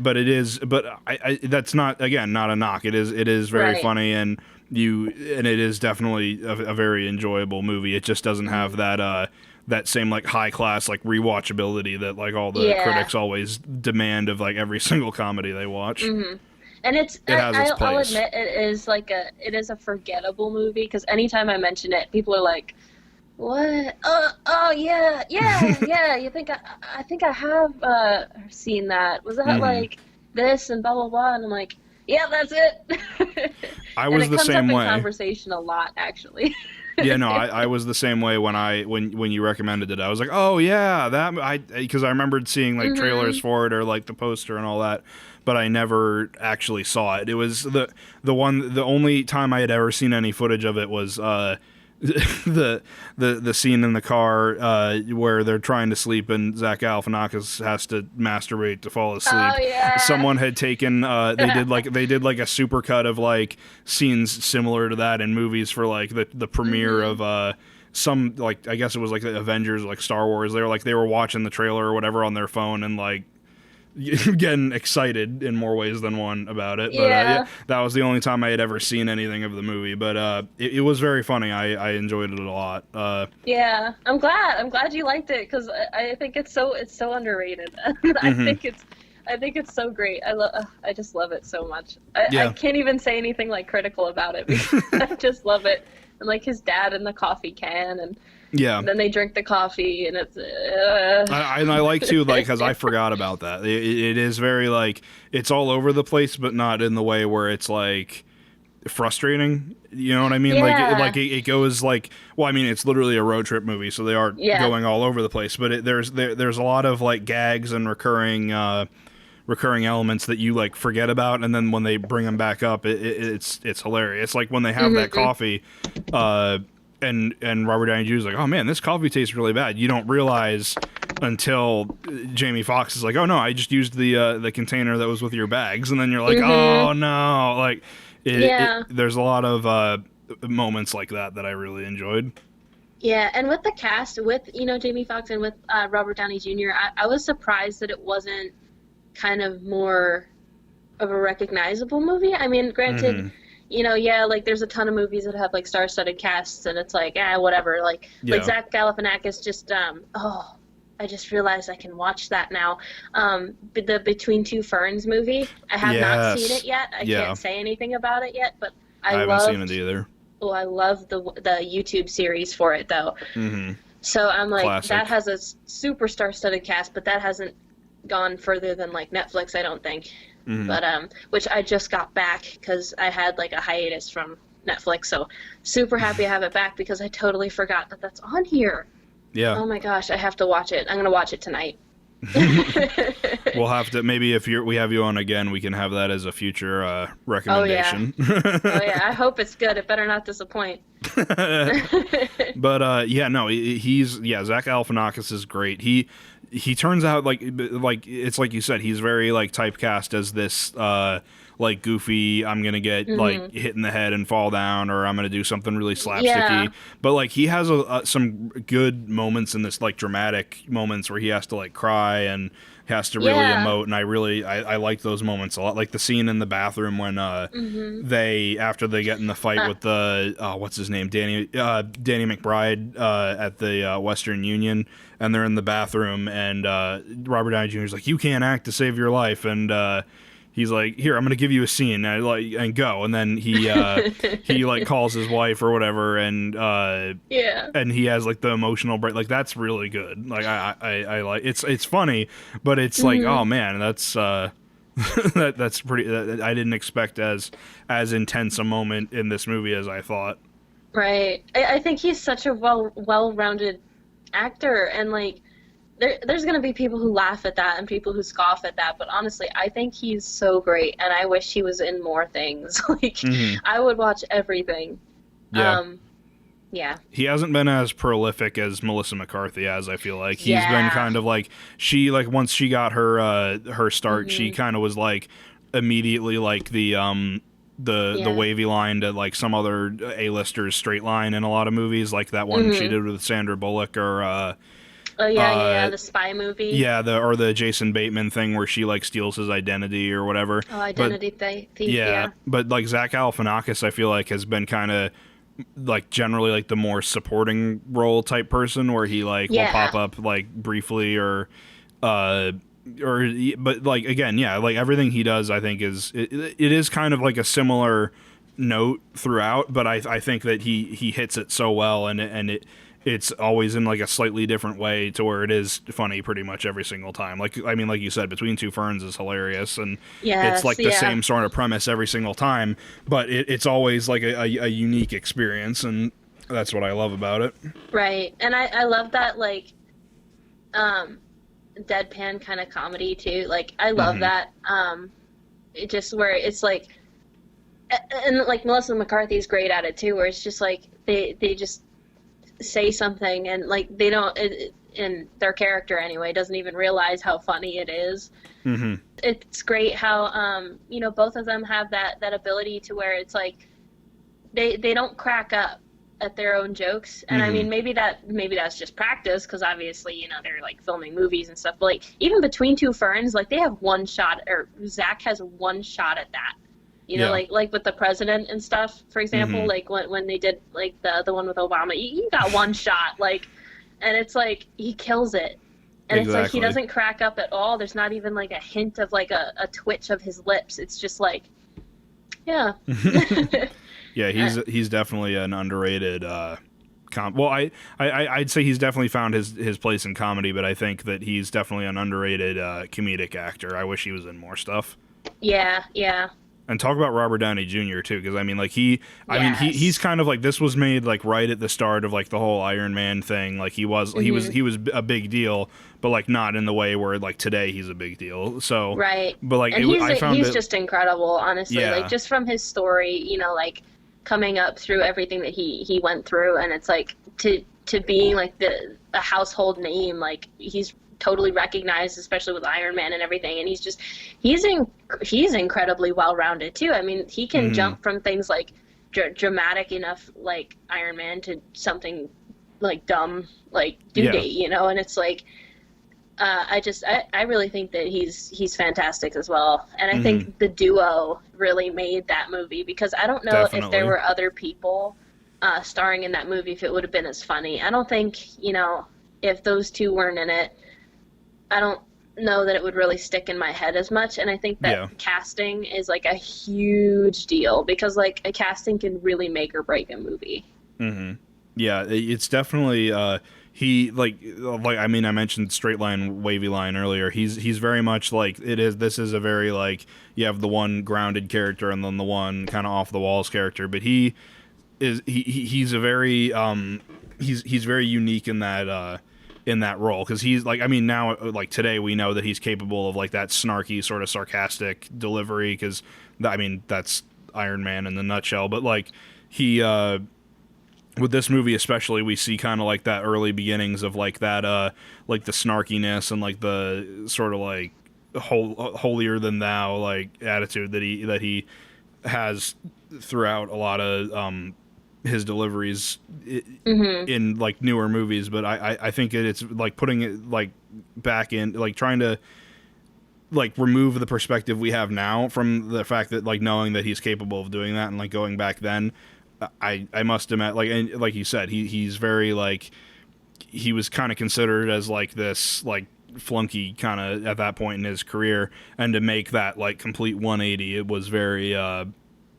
But it is, but I that's not, again, not a knock. It is very Right. funny, and it is definitely a very enjoyable movie. It just doesn't have that that same like high class like rewatchability that like all the critics always demand of like every single comedy they watch. Mm-hmm. And it has its place. I'll admit it is a forgettable movie, because anytime I mention it, people are like, "What? Oh yeah. You think I think I have seen that? Was that like this and blah blah blah?" And I'm like, "Yeah, that's it." I was the same way. It comes up in conversation a lot, actually. Yeah, no, I was the same way when you recommended it. I was like, oh yeah, because I remembered seeing like trailers for it or like the poster and all that, but I never actually saw it. It was the only time I had ever seen any footage of it was the scene in the car where they're trying to sleep and Zach Galifianakis has to masturbate to fall asleep. Oh, yeah. Someone had taken they did like a supercut of like scenes similar to that in movies for like the premiere of some, like, I guess it was like the Avengers, like Star Wars. They were watching the trailer or whatever on their phone and like getting excited in more ways than one about it. But that was the only time I had ever seen anything of the movie. But it was very funny. I enjoyed it a lot. Yeah, I'm glad you liked it, because I think it's so underrated. I think it's so great. I just love it so much. I can't even say anything like critical about it, because I just love it. And like his dad in the coffee can, and then they drink the coffee, and it's. I like to, like, because I forgot about that. It is very like it's all over the place, but not in the way where it's like frustrating. You know what I mean? Yeah. Like it goes like, well, I mean, it's literally a road trip movie, so they are going all over the place. But there's a lot of like gags and recurring elements that you like forget about, and then when they bring them back up, it's hilarious. Like when they have that coffee, and Robert Downey Jr. is like, "Oh man, this coffee tastes really bad." You don't realize until Jamie Foxx is like, "Oh no, I just used the container that was with your bags," and then you're like, "Oh no!" Like, there's a lot of moments like that I really enjoyed. Yeah, and with the cast, with Jamie Foxx and with Robert Downey Jr., I was surprised that it wasn't kind of more of a recognizable movie. I mean, granted, like there's a ton of movies that have like star-studded casts, and it's like, whatever. Like Zach Galifianakis just, I just realized I can watch that now. The Between Two Ferns movie. I have not seen it yet. I can't say anything about it yet, but I haven't seen it either. Well, I love the YouTube series for it though. So I'm like, classic. That has a super star-studded cast, but that hasn't gone further than like Netflix, I don't think. But which I just got back because I had like a hiatus from Netflix, so super happy I have it back, because I totally forgot that that's on here. Oh my gosh, I have to watch it. I'm gonna watch it tonight. We'll have to, maybe if we have you on again, we can have that as a future recommendation. Oh yeah, I hope it's good. It better not disappoint. But Zach Galifianakis is great. He turns out like it's like you said, he's very like typecast as this like goofy, I'm gonna get like hit in the head and fall down, or I'm gonna do something really slapsticky. But like he has some good moments in this, like dramatic moments where he has to like cry and has to really emote, and I like those moments a lot. Like the scene in the bathroom when after they get in the fight with the what's his name, Danny McBride at the Western Union, and they're in the bathroom, and Robert Downey Jr. is like, "You can't act to save your life," and he's like, "Here, I'm gonna give you a scene and go." And then he he like calls his wife or whatever, and and he has like the emotional break. Like that's really good. Like I like it's funny, but it's like, oh man, that's that's pretty. I didn't expect as intense a moment in this movie as I thought. Right. I think he's such a well-rounded actor, and like there's going to be people who laugh at that and people who scoff at that, but honestly, I think he's so great, and I wish he was in more things. Like, I would watch everything. He hasn't been as prolific as Melissa McCarthy has, I feel like. He's been kind of like, once she got her start, she kind of was like immediately like the wavy line to like some other A-listers straight line in a lot of movies, like that one she did with Sandra Bullock, or the spy movie. Yeah, the Jason Bateman thing where she like steals his identity or whatever. Oh, identity thief. Yeah, but like Zach Galifianakis, I feel like has been kind of like generally like the more supporting role type person, where he like will pop up like briefly but like again, yeah, like everything he does, I think it is kind of like a similar note throughout, but I think that he hits it so well, and it's always in like a slightly different way to where it is funny pretty much every single time. Like, I mean, like you said, Between Two Ferns is hilarious, and it's like the same sort of premise every single time, but it's always like a unique experience, and that's what I love about it. Right, and I love that, like, deadpan kind of comedy too. Like, I love that. It just where it's like, and like Melissa McCarthy's great at it too, where it's just like they just say something and like they don't, in their character anyway, doesn't even realize how funny it is. It's great how you know, both of them have that ability to where it's like they don't crack up at their own jokes, and I mean, maybe that's just practice, because obviously, you know, they're like filming movies and stuff, but like even Between Two Ferns, like they have one shot, or Zach has one shot at that, you know, like with the president and stuff, for example, like when they did like the one with Obama, you got one shot, like, and it's like he kills it, and it's like he doesn't crack up at all. There's not even like a hint of like a twitch of his lips. It's just like, yeah. Yeah, he's definitely an underrated well, I'd say he's definitely found his place in comedy, but I think that he's definitely an underrated comedic actor. I wish he was in more stuff. Yeah. And talk about Robert Downey Jr. too, because I mean, like he's kind of like, this was made like right at the start of like the whole Iron Man thing. Like he was a big deal, but like not in the way where like today he's a big deal. So right, but like and he's just incredible, honestly. Yeah. Like just from his story, you know, like coming up through everything that he went through, and it's like to being like a household name, like he's totally recognized, especially with Iron Man and everything, and he's incredibly well-rounded too. I mean, he can jump from things like dramatic enough like Iron Man to something like dumb like Due Date, you know, and it's like I really think that he's fantastic as well, and I think the duo really made that movie, because I don't know if there were other people starring in that movie if it would have been as funny. I don't think, you know, if those two weren't in it, I don't know that it would really stick in my head as much, and I think that casting is like a huge deal, because like a casting can really make or break a movie. Yeah, it's definitely he like I mean, I mentioned straight line, wavy line earlier. He's very much like this is a very like, you have the one grounded character and then the one kind of off the walls character, but he's a very he's very unique in that role, because he's like, I mean, now like today we know that he's capable of like that snarky sort of sarcastic delivery, because I mean that's Iron Man in the nutshell, but like he with this movie especially, we see kind of like that early beginnings of like that like the snarkiness and like the sort of like holier than thou like attitude that he has throughout a lot of his deliveries in like newer movies. But I think it's like putting it like back in, like trying to like remove the perspective we have now from the fact that like knowing that he's capable of doing that, and like going back then, I must admit, like, and like you said, he's very like, he was kind of considered as like this like flunky kind of at that point in his career, and to make that like complete 180, it was very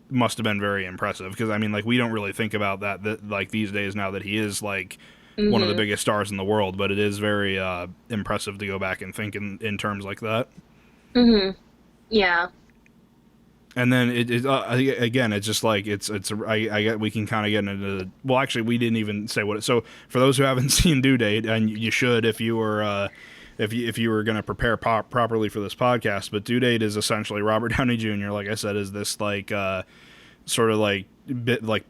must have been very impressive, because I mean, like, we don't really think about that like these days now that he is like one of the biggest stars in the world, but it is very impressive to go back and think in terms like that. Yeah. And then again, it's just like I get, we can kind of get into well, actually, we didn't even say what. So for those who haven't seen Due Date, and you should if you were if you were going to prepare properly for this podcast, but Due Date is essentially Robert Downey Jr. Like I said, is this like sort of like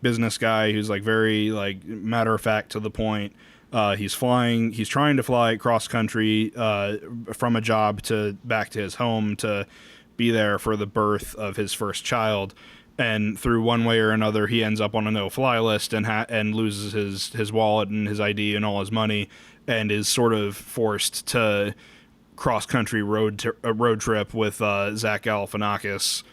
business guy who's like very like matter of fact, to the point. He's trying to fly cross country from a job back to his home to be there for the birth of his first child, and through one way or another he ends up on a no-fly list and loses his wallet and his ID and all his money, and is sort of forced to cross-country road trip with Zach Galifianakis,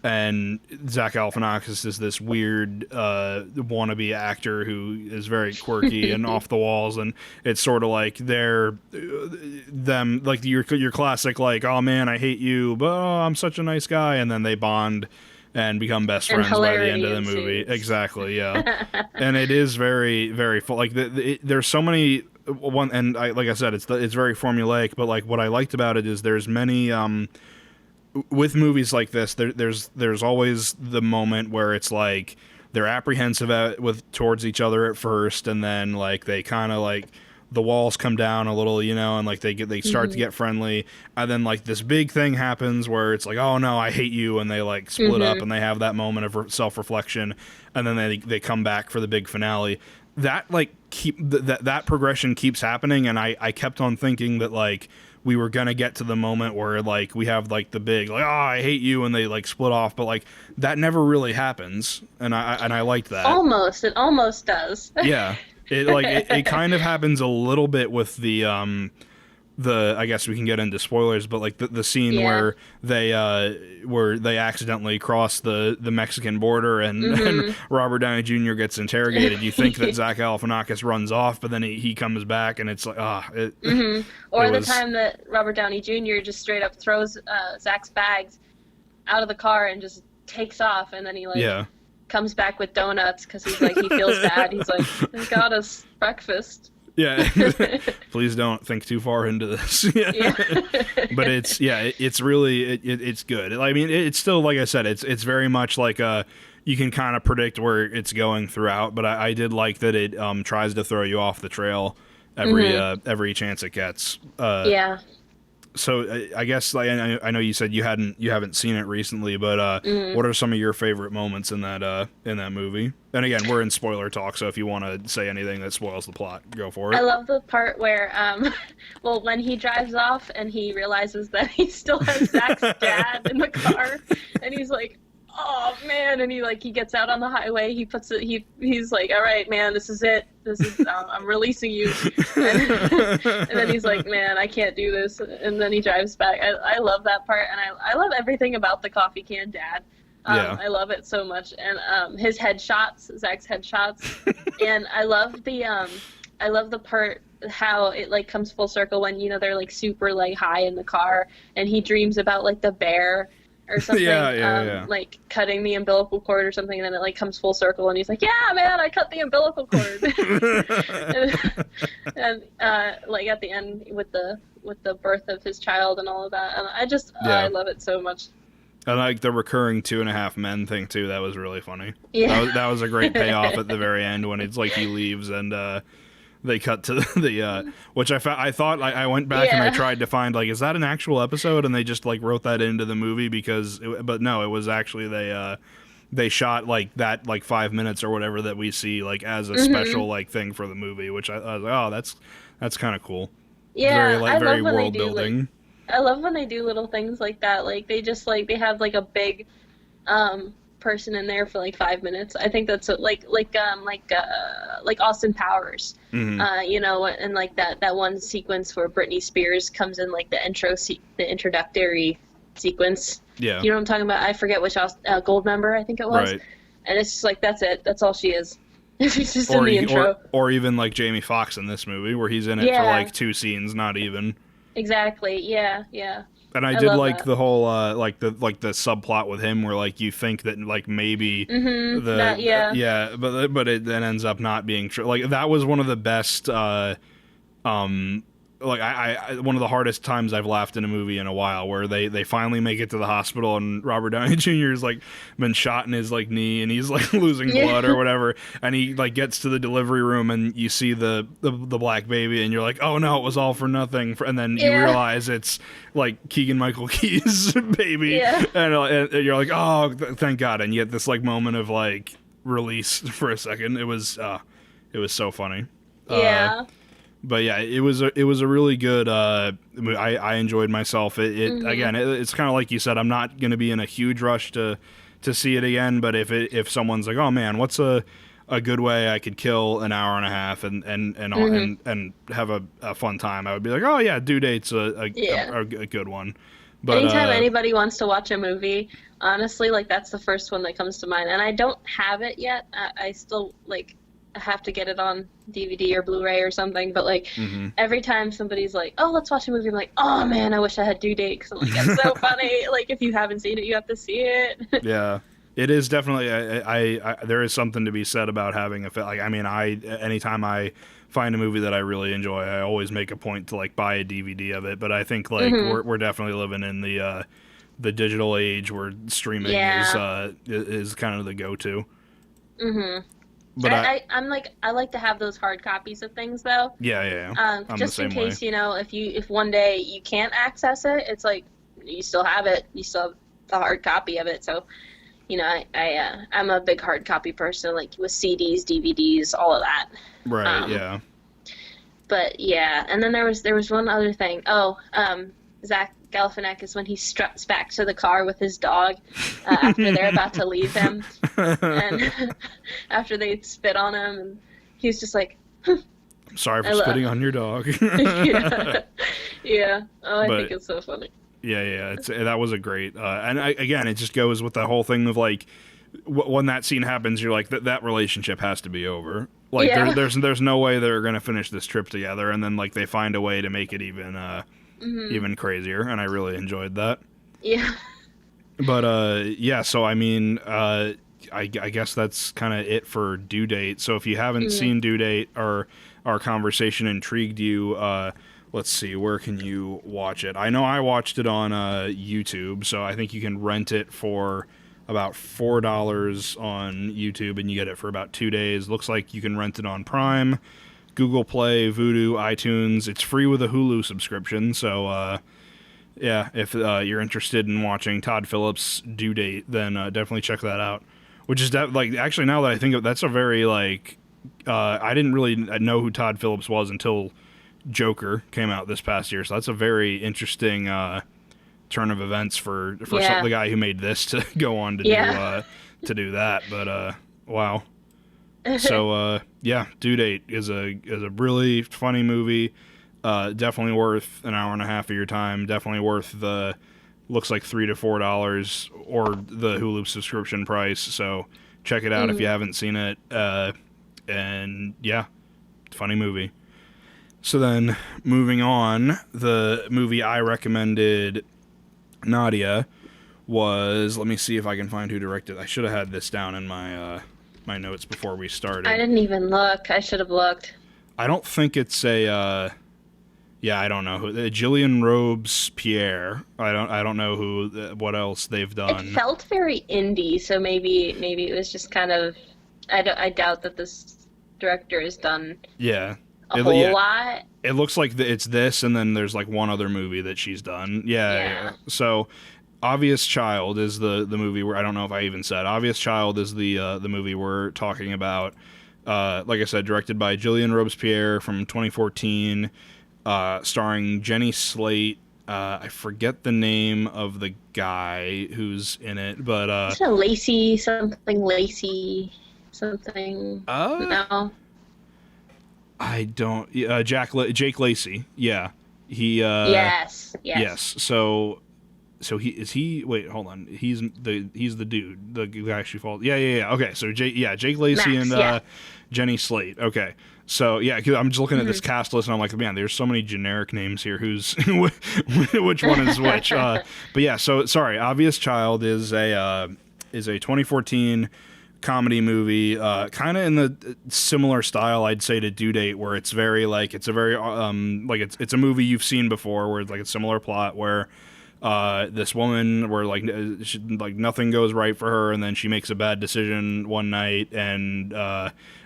and Zach Galifianakis is this weird wannabe actor who is very quirky and off the walls, and it's sort of like them like your classic like, oh man, I hate you, but oh, I'm such a nice guy, and then they bond and become best friends by the end of the movie. Exactly, yeah. And it is very, very full. Like there's so many like I said, it's very formulaic. But like what I liked about it is there's many with movies like this. There's always the moment where it's like they're apprehensive towards each other at first, and then like they kind of like the walls come down a little, and like they start to get friendly, and then like this big thing happens where it's like, oh no, I hate you, and they like split up, and they have that moment of self-reflection, and then they come back for the big finale. That like that progression keeps happening, and I kept on thinking that like we were gonna get to the moment where like we have like the big like, oh, I hate you, and they like split off, but like that never really happens, and I liked that. It almost does. Yeah. It kind of happens a little bit with the I guess we can get into spoilers, but like the scene where they accidentally cross the Mexican border and Robert Downey Jr. gets interrogated. You think that Zach Galifianakis runs off, but then he comes back, and it's like Or the time that Robert Downey Jr. just straight up throws Zach's bags out of the car and just takes off, and then he comes back with donuts because he's like, he feels bad. He's like, I got us breakfast. Yeah. Please don't think too far into this. But it's really it's good. I mean, it's still, like I said, it's very much like you can kind of predict where it's going throughout, but I did like that it tries to throw you off the trail every chance it gets. So I guess I know you said you haven't seen it recently, but what are some of your favorite moments in that movie? And again, we're in spoiler talk, so if you want to say anything that spoils the plot, go for it. I love the part where, when he drives off and he realizes that he still has Zach's dad in the car, and he's like, oh man, and he gets out on the highway, he's like, all right man, this is it, I'm releasing you, and then he's like, man, I can't do this, and then he drives back. I love that part, and I love everything about the coffee can dad. I love it so much, and his headshots, Zach's headshots, and I love the part how it like comes full circle when they're like super like high in the car, and he dreams about like the bear or something, like cutting the umbilical cord or something, and then it like comes full circle, and he's like, yeah man, I cut the umbilical cord. and like at the end with the birth of his child and all of that, and I love it so much. I like the recurring 2.5 men thing too. That was really funny. That was a great payoff at the very end when it's like he leaves and they cut to the which I thought I went back and I tried to find like, is that an actual episode, and they just like wrote that into the movie but no, it was actually they shot like that like 5 minutes or whatever that we see like as a special like thing for the movie, which I was like, oh, that's kind of cool. Very world building. I love when they do little things like that. Like they just like they have like a big person in there for like 5 minutes. I think that's like Austin Powers, and like that one sequence where Britney Spears comes in like the introductory sequence. Yeah, you know what I'm talking about? I forget which Goldmember I think it was. Right. And it's just like that's it. That's all she is. She's just in the intro. Or even like Jamie Foxx in this movie where he's in it for like 2 scenes, not even. Exactly. Yeah. And I did like that. The whole like the subplot with him where like you think that like maybe but it then ends up not being true. Like that was one of the best like I one of the hardest times I've laughed in a movie in a while, where they finally make it to the hospital and Robert Downey Jr. is like been shot in his like knee and he's like losing blood or whatever, and he like gets to the delivery room and you see the black baby and you're like, oh no, it was all for nothing, and then you realize it's like Keegan-Michael Key's baby, and you're like, oh thank God, and you get this like moment of like release for a second. It was so funny. But yeah, it was a really good. I enjoyed myself. Again, it's kind of like you said. I'm not going to be in a huge rush to see it again. But if someone's like, oh man, what's a good way I could kill an hour and a half and have a fun time, I would be like, oh yeah, Due Date's a good one. But anytime anybody wants to watch a movie honestly, like, that's the first one that comes to mind. And I don't have it yet. I still, like, have to get it on DVD or Blu-ray or something. But, like, every time somebody's like, oh, let's watch a movie, I'm like, oh, man, I wish I had Due Date. Because I'm like, it's so funny. Like, if you haven't seen it, you have to see it. Yeah. It is definitely, I there is something to be said about having a, like, I mean, anytime I find a movie that I really enjoy, I always make a point to, like, buy a DVD of it. But I think, like, we're definitely living in the digital age where streaming is kind of the go-to. But I'm like, I like to have those hard copies of things, though. Yeah. I'm just the same in case, way. you know, if one day you can't access it, it's like, you still have it. You still have the hard copy of it. So, you know, I'm a big hard copy person, like with CDs, DVDs, all of that. Right. Yeah. But yeah, and then there was one other thing. Oh, Zach Galifianakis, when he struts back to the car with his dog after they're about to leave him, and after they spit on him, and he's just like, sorry for spitting on your dog. Yeah. Oh, I think it's so funny. Yeah. That was a great, and again, it just goes with the whole thing of, like, when that scene happens, you're like, that relationship has to be over. Like, there's no way they're gonna finish this trip together, and then, like, they find a way to make it even crazier, and I really enjoyed that. Yeah. But yeah, so I mean, I guess that's kind of it for Due Date. So if you haven't seen Due Date, or our conversation intrigued you, let's see, where can you watch it? I know I watched it on YouTube, so I think you can rent it for about $4 on YouTube, and you get it for about 2 days. Looks like you can rent it on Prime, Google Play, Vudu, iTunes. It's free with a Hulu subscription, so yeah, if you're interested in watching Todd Phillips' Due Date, then definitely check that out. Which is like, actually, now that I think of it, that's a very, like, I didn't really know who Todd Phillips was until Joker came out this past year, so that's a very interesting turn of events for the guy who made this to go on to do that. But wow. So yeah, Due Date is a really funny movie. Definitely worth an hour and a half of your time. Definitely worth the, looks like $3 to $4 or the Hulu subscription price. So check it out if you haven't seen it. And yeah, funny movie. So then moving on, the movie I recommended Nadia was, let me see if I can find who directed. I should have had this down in my my notes before we started. I didn't even look. I should have looked. I don't think it's a yeah, I don't know who. Gillian Robespierre. I don't know who. What else they've done. It felt very indie, so maybe it was just kind of. I doubt that this director has done. Yeah. A whole lot. It looks like it's this, and then there's like one other movie that she's done. Yeah. So, Obvious Child is the movie where, I don't know if I even said. Obvious Child is the movie we're talking about. Like I said, directed by Gillian Robespierre from 2014, starring Jenny Slate. I forget the name of the guy who's in it, but it's a Lacey something. No. I don't. Jake Lacey. Yeah, he. Yes. So he. Wait, hold on. He's the dude. The guy she falls. Yeah. Okay. So Jake Lacey and Jenny Slate. Okay. So yeah, cause I'm just looking at this cast list and I'm like, man, there's so many generic names here. Who's which one is which? But yeah. So sorry. Obvious Child is a 2014 comedy movie, kind of in the similar style, I'd say, to Due Date, where it's very like, it's a very like it's a movie you've seen before, where it's like a similar plot where this woman, where like nothing goes right for her, and then she makes a bad decision one night and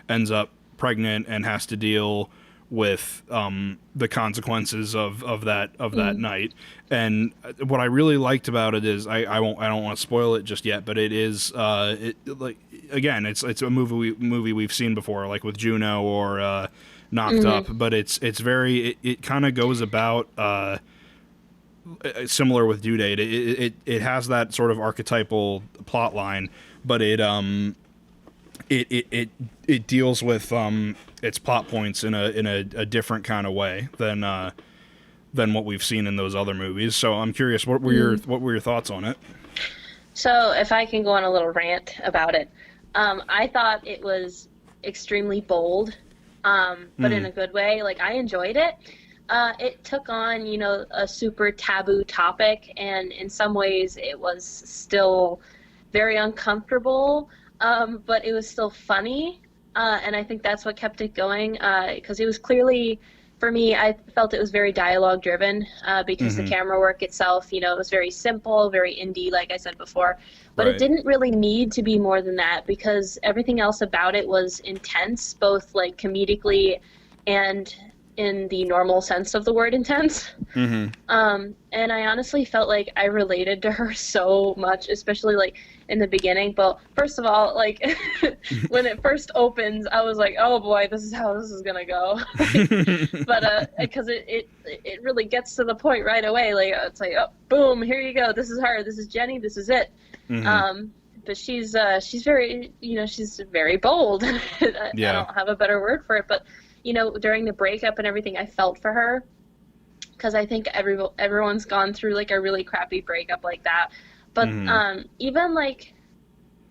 ends up pregnant and has to deal with the consequences of that night. And what I really liked about it is, I don't want to spoil it just yet, but it is it's a movie we've seen before, like with Juno or Knocked Up, but it kind of goes about similar with Due Date. It has that sort of archetypal plot line, but it deals with its plot points in a different kind of way than what we've seen in those other movies. So I'm curious, what were your thoughts on it? So if I can go on a little rant about it, I thought it was extremely bold, but in a good way. Like, I enjoyed it. It took on, a super taboo topic, and in some ways it was still very uncomfortable, but it was still funny, and I think that's what kept it going, because it was clearly, for me, I felt it was very dialogue driven, because the camera work itself, it was very simple, very indie, like I said before, but it didn't really need to be more than that, because everything else about it was intense, both like comedically and in the normal sense of the word intense. And I honestly felt like I related to her so much, especially like in the beginning. But first of all, like when it first opens, I was like, oh boy, this is how this is gonna go. But because it really gets to the point right away. Like, it's like, oh, boom, here you go. This is her. This is Jenny. This is it. But she's very, she's very bold. I don't have a better word for it, but during the breakup and everything, I felt for her, because I think everyone's gone through like a really crappy breakup like that. But even like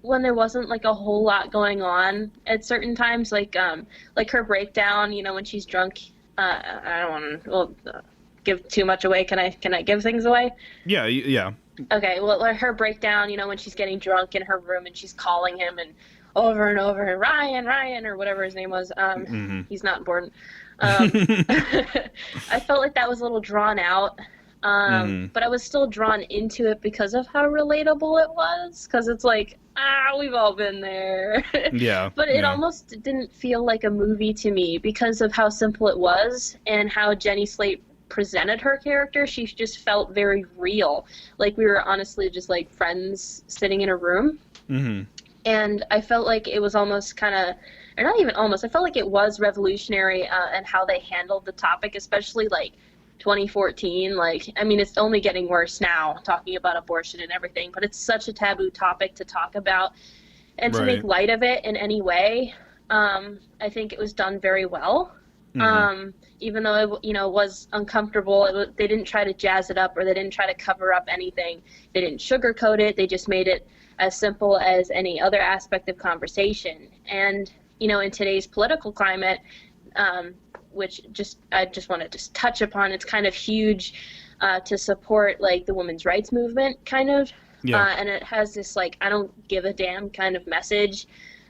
when there wasn't like a whole lot going on at certain times, like her breakdown, when she's drunk. I don't want to give too much away. Can I give things away? Yeah. Okay. Well, her breakdown, when she's getting drunk in her room and she's calling him and over and over, and Ryan, or whatever his name was. He's not important. I felt like that was a little drawn out, but I was still drawn into it because of how relatable it was. Because it's like, we've all been there. But it almost didn't feel like a movie to me because of how simple it was and how Jenny Slate presented her character. She just felt very real. Like we were honestly just like friends sitting in a room. And I felt like it was almost kind of, or not even almost, I felt like it was revolutionary in how they handled the topic, especially like 2014. Like, I mean, it's only getting worse now, talking about abortion and everything, but it's such a taboo topic to talk about. And to make light of it in any way, I think it was done very well. Even though it, was uncomfortable, they didn't try to jazz it up, or they didn't try to cover up anything. They didn't sugarcoat it. They just made it as simple as any other aspect of conversation. And, in today's political climate, which I just want to just touch upon, it's kind of huge to support like the women's rights movement kind of. And it has this like, I don't give a damn kind of message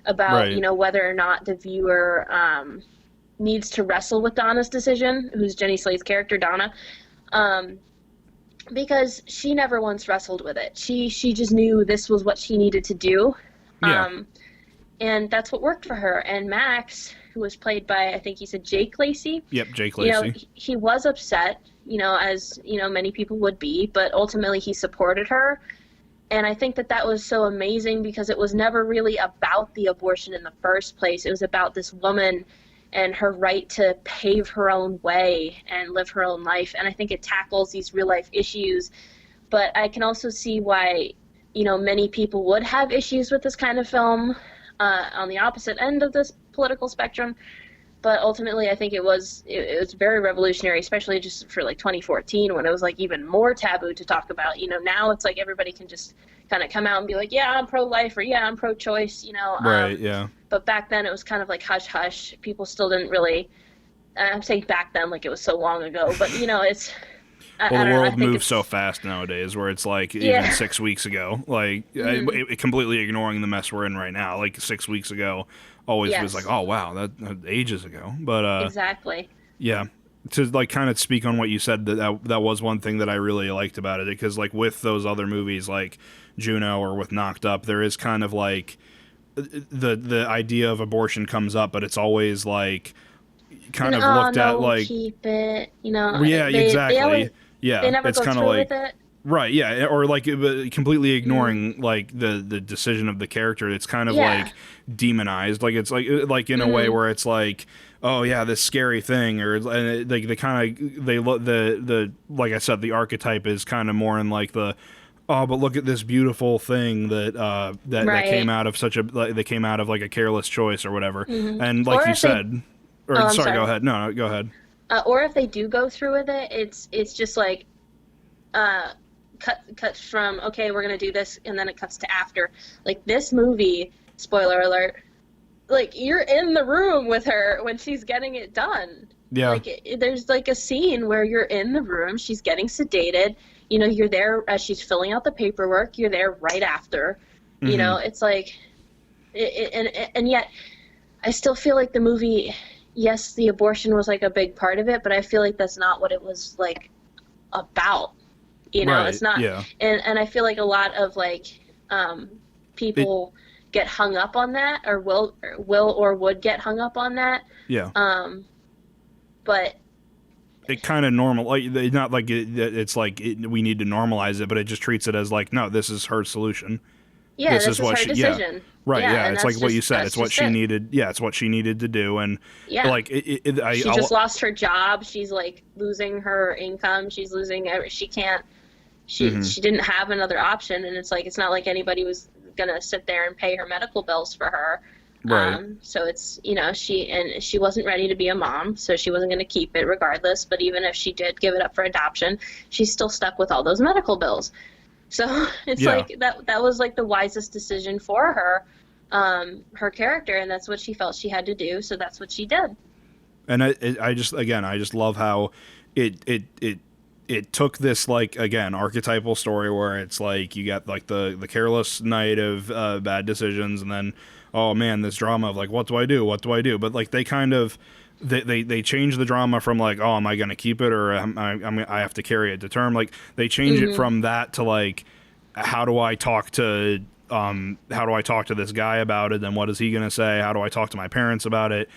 about, whether or not the viewer needs to wrestle with Donna's decision, who's Jenny Slate's character, Donna. Because she never once wrestled with it. She just knew this was what she needed to do. And that's what worked for her. And Max, who was played by, I think he said Jake Lacey. Yep, Jake Lacey. He was upset, as, many people would be, but ultimately he supported her. And I think that was so amazing because it was never really about the abortion in the first place. It was about this woman and her right to pave her own way and live her own life. And I think it tackles these real life issues. But I can also see why, many people would have issues with this kind of film on the opposite end of this political spectrum. But ultimately, I think it was very revolutionary, especially just for like 2014 when it was like even more taboo to talk about. Now it's like everybody can just kind of come out and be like, yeah, I'm pro-life, or yeah, I'm pro-choice, But back then it was kind of like hush-hush. People still didn't really, I'm saying back then like it was so long ago, but it's... the world moves so fast nowadays where it's like even 6 weeks ago, like completely ignoring the mess we're in right now. Like 6 weeks ago always was like, oh wow, that ages ago. But exactly. Yeah. To like kind of speak on what you said, that was one thing that I really liked about it, because like with those other movies like Juno or with Knocked Up, there is kind of like the idea of abortion comes up, but it's always like kind of looked at like keep it, exactly. They never it's go kind of through like with it. Right, yeah, or like completely ignoring like the decision of the character. It's kind of like demonized, like it's like in a way where it's like, oh yeah, this scary thing, or like they kind of the like I said, the archetype is kind of more in like the, oh, but look at this beautiful thing that that came out of they came out of like a careless choice or whatever, and like you said, sorry, go ahead, no, go ahead. Or if they do go through with it, it's just like, cuts from, okay, we're gonna do this, and then it cuts to after. Like, this movie, spoiler alert, like, you're in the room with her when she's getting it done. Yeah. Like, there's like a scene where you're in the room, she's getting sedated, you know, you're there as she's filling out the paperwork, you're there right after. You know, it's like, and yet I still feel like the movie, yes, the abortion was like a big part of it, but I feel like that's not what it was like about. You know, it's not. Yeah. And I feel like a lot of like people get hung up on that, or will or would get hung up on that. Yeah. But it kind of not like it's like we need to normalize it, but it just treats it as like, no, this is her solution. Yeah, this is her decision. Yeah, right. Yeah, it's like what you said. It's what she it. needed. Yeah, it's what she needed to do. And like she just lost her job. She's like losing her income. She's losing. She can't. She didn't have another option, and it's like, it's not like anybody was gonna sit there and pay her medical bills for her. Right. So it's, you know, she wasn't ready to be a mom, so she wasn't going to keep it regardless. But even if she did give it up for adoption, she's still stuck with all those medical bills. So it's like that was like the wisest decision for her, her character, and that's what she felt she had to do. So that's what she did. And I just love how it took this, like, again, archetypal story where it's like you got like the careless night of bad decisions, and then, oh man, this drama of like, what do I do? But like they kind of they change the drama from like, oh, am I gonna keep it, or I have to carry it to term. Like they change it from that to like, how do I talk to this guy about it, and what is he gonna say? How do I talk to my parents about it?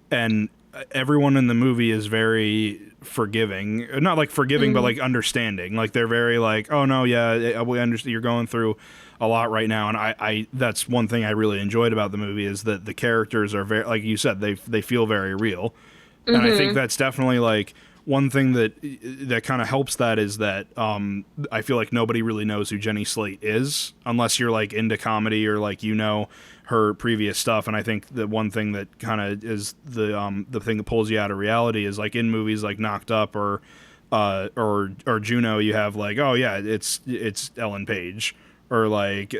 And everyone in the movie is very forgiving, not like forgiving, but like understanding. Like they're very like, oh no, yeah, we understand you're going through a lot right now. And I that's one thing I really enjoyed about the movie, is that the characters are very, like you said, they feel very real. And I think that's definitely like one thing that kind of helps that, is that I feel like nobody really knows who Jenny Slate is unless you're like into comedy or like, you know, her previous stuff. And I think the one thing that kind of is the thing that pulls you out of reality is like in movies like Knocked Up or Juno, you have like, oh yeah, it's Ellen Page, or like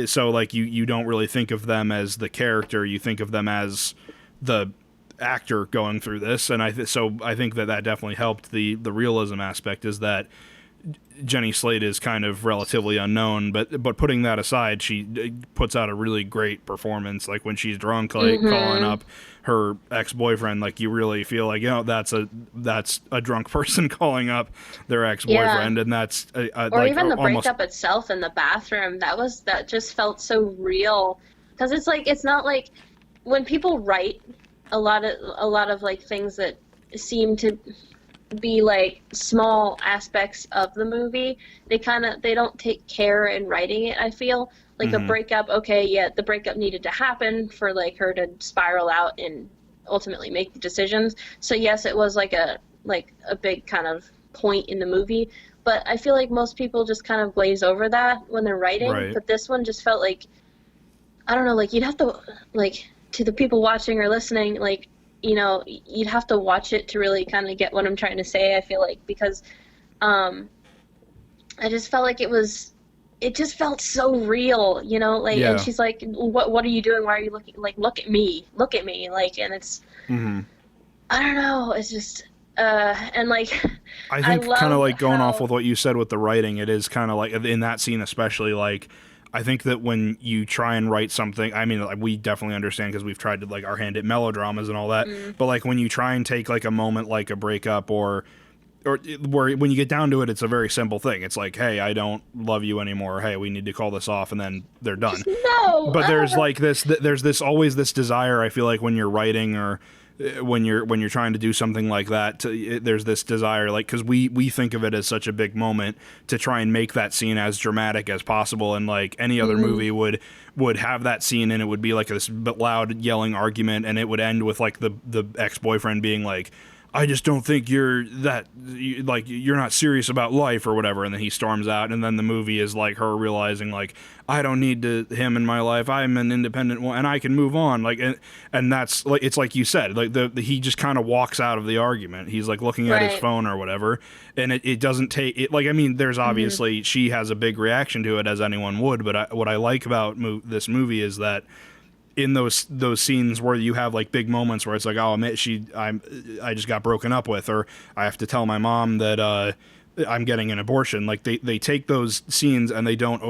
so like you don't really think of them as the character, you think of them as the actor going through this. And so I think that definitely helped the realism aspect, is that Jenny Slate is kind of relatively unknown, but putting that aside, she puts out a really great performance. Like when she's drunk, like calling up her ex-boyfriend, like you really feel like, you know, that's a drunk person calling up their ex-boyfriend, and that's or like, even the breakup itself in the bathroom. That just felt so real, because it's like, it's not like when people write a lot of like things that seem to be like small aspects of the movie, they don't take care in writing it. I feel like a breakup, okay, yeah, the breakup needed to happen for like her to spiral out and ultimately make the decisions. So yes, it was like a big kind of point in the movie, but I feel like most people just kind of glaze over that when they're writing. Right. But this one just felt like, I don't know, like you'd have to, like, to the people watching or listening, like, you know, you'd have to watch it to really kind of get what I'm trying to say, I feel like, because I just felt like it just felt so real, you know, like, and she's like, what are you doing? Why are you looking? Like, look at me, like, and it's, I don't know, it's just, and like, I think kind of like going off with what you said with the writing, it is kind of like in that scene, especially, like, I think that when you try and write something, I mean, like, we definitely understand because we've tried to, like, our hand at melodramas and all that, but, like, when you try and take, like, a moment like a breakup or where when you get down to it, it's a very simple thing. It's like, hey, I don't love you anymore. Hey, we need to call this off, and then they're done. No! But there's, like, there's always this desire, I feel like, when you're writing or when you're trying to do something like that, there's this desire, like, because we think of it as such a big moment to try and make that scene as dramatic as possible, and like any other movie would have that scene, and it would be like this loud yelling argument, and it would end with like the ex-boyfriend being like, I just don't think you're not serious about life or whatever. And then he storms out, and then the movie is like her realizing like, I don't need him in my life. I'm an independent one and I can move on. Like, and that's like, it's like you said, like he just kind of walks out of the argument. He's like looking at his phone or whatever, and it doesn't take it. Like, I mean, there's obviously she has a big reaction to it, as anyone would. But what I like about this movie is that in those scenes where you have like big moments where it's like, oh, I just got broken up with, or I have to tell my mom that I'm getting an abortion. Like they take those scenes and they don't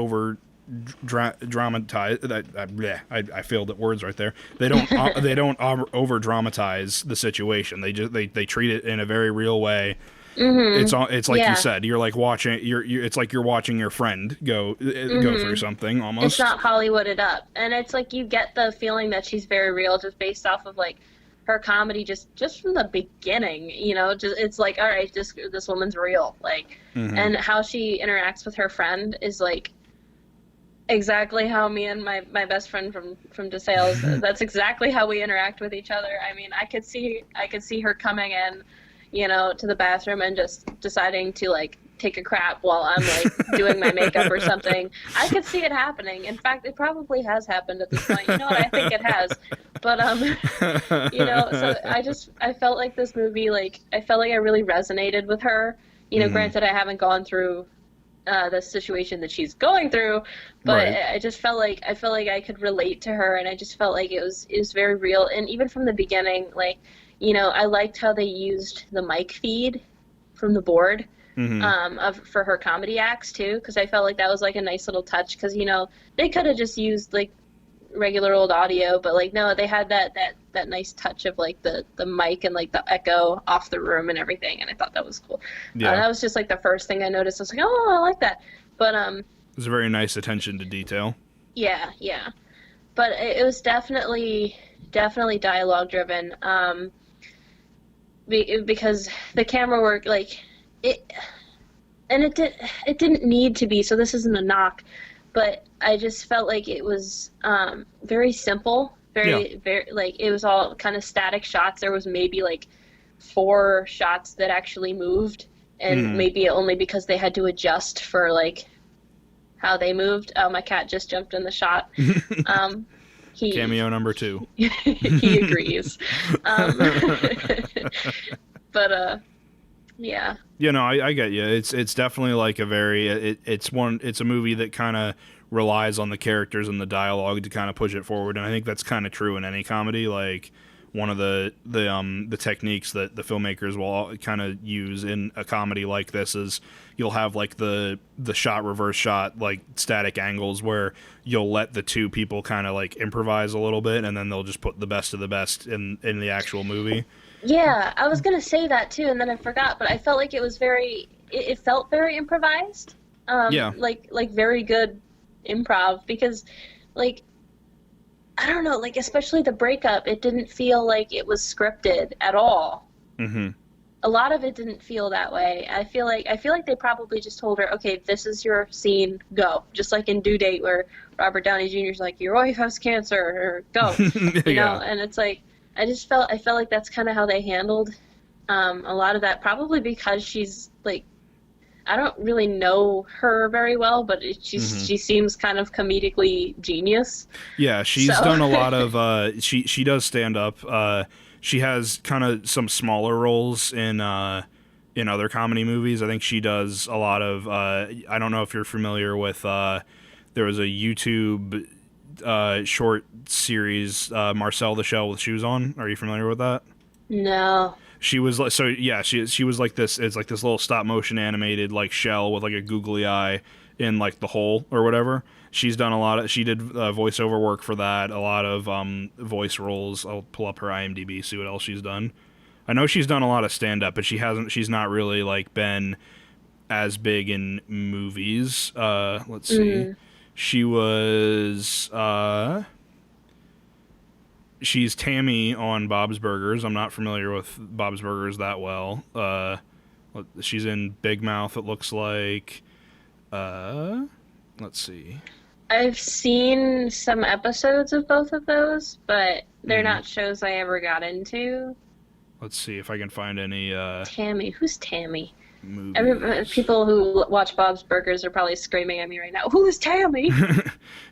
dramatize that. I failed at words right there. They don't over dramatize the situation. They treat it in a very real way. It's like you said, you're like watching it's like you're watching your friend go through something almost. It's not Hollywooded up, and it's like you get the feeling that she's very real just based off of like her comedy just from the beginning, you know. Just it's like, all right, this woman's real, like, and how she interacts with her friend is like exactly how me and my best friend from DeSales, that's exactly how we interact with each other. I mean, I could see her coming in, you know, to the bathroom and just deciding to like take a crap while I'm like doing my makeup or something. I could see it happening. In fact, it probably has happened at this point. You know what? I think it has. But you know, so I felt like this movie, like I felt like I really resonated with her. You know, granted I haven't gone through the situation that she's going through, but I just felt like I could relate to her, and I just felt like it was very real. And even from the beginning, like, you know, I liked how they used the mic feed from the board for her comedy acts too, because I felt like that was like a nice little touch. Because, you know, they could have just used like regular old audio, but like no, they had that nice touch of like the mic and like the echo off the room and everything, and I thought that was cool. That was just like the first thing I noticed. I was like, oh, I like that. But it was a very nice attention to detail. Yeah. But it was definitely dialogue driven. Because the camera work, like it didn't need to be. So this isn't a knock, but I just felt like it was very simple, very like it was all kind of static shots. There was maybe like 4 shots that actually moved, and maybe only because they had to adjust for like how they moved. Oh, my cat just jumped in the shot. Cameo number 2. He agrees. But yeah. You know, I get you. It's definitely like a very it's a movie that kind of relies on the characters and the dialogue to kind of push it forward, and I think that's kind of true in any comedy. Like one of the techniques that the filmmakers will kind of use in a comedy like this is you'll have like the shot reverse shot, like static angles, where you'll let the two people kind of like improvise a little bit, and then they'll just put the best of the best in the actual movie. Yeah, I was gonna say that too, and then I forgot, but I felt like it was it felt very improvised. Like very good improv, because like I don't know, like especially the breakup, it didn't feel like it was scripted at all. A lot of it didn't feel that way. I feel like they probably just told her, okay, this is your scene, go. Just like in Due Date, where Robert Downey Jr. is like, your wife has cancer, or go. You know, and it's like I felt like that's kind of how they handled a lot of that, probably because she's like, I don't really know her very well, but she seems kind of comedically genius. Yeah, she's done a lot of she does stand up. She has kind of some smaller roles in other comedy movies. I think she does a lot of I don't know if you're familiar with there was a YouTube short series, Marcel the Shell with Shoes On. Are you familiar with that? No. She was like, so yeah, she was like this. It's like this little stop motion animated like shell with like a googly eye in like the hole or whatever. She's done a lot of. She did voiceover work for that. A lot of voice roles. I'll pull up her IMDb, see what else she's done. I know she's done a lot of stand up, but she's not really like been as big in movies. Let's see. She was she's Tammy on Bob's Burgers. I'm not familiar with Bob's Burgers that well. She's in Big Mouth, it looks like. Let's see. I've seen some episodes of both of those, but they're not shows I ever got into. Let's see if I can find any Tammy. Who's Tammy? movies. People who watch Bob's Burgers are probably screaming at me right now. Who's Tammy?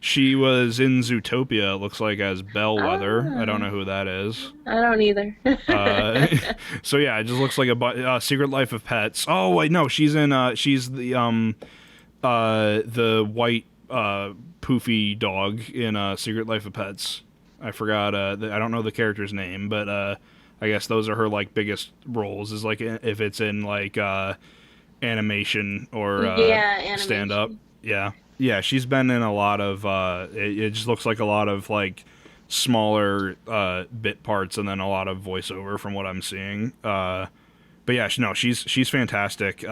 She was in Zootopia, it looks like, as Bellwether. I don't know who that is. I don't either. So yeah, it just looks like a Secret Life of Pets. Oh wait, no, she's in she's the white poofy dog in Secret Life of Pets. I forgot. I don't know the character's name, but I guess those are her like biggest roles. Is like if it's in like animation or stand up. Yeah, she's been in a lot of. It just looks like a lot of like smaller bit parts and then a lot of voiceover from what I'm seeing. But yeah, she's fantastic.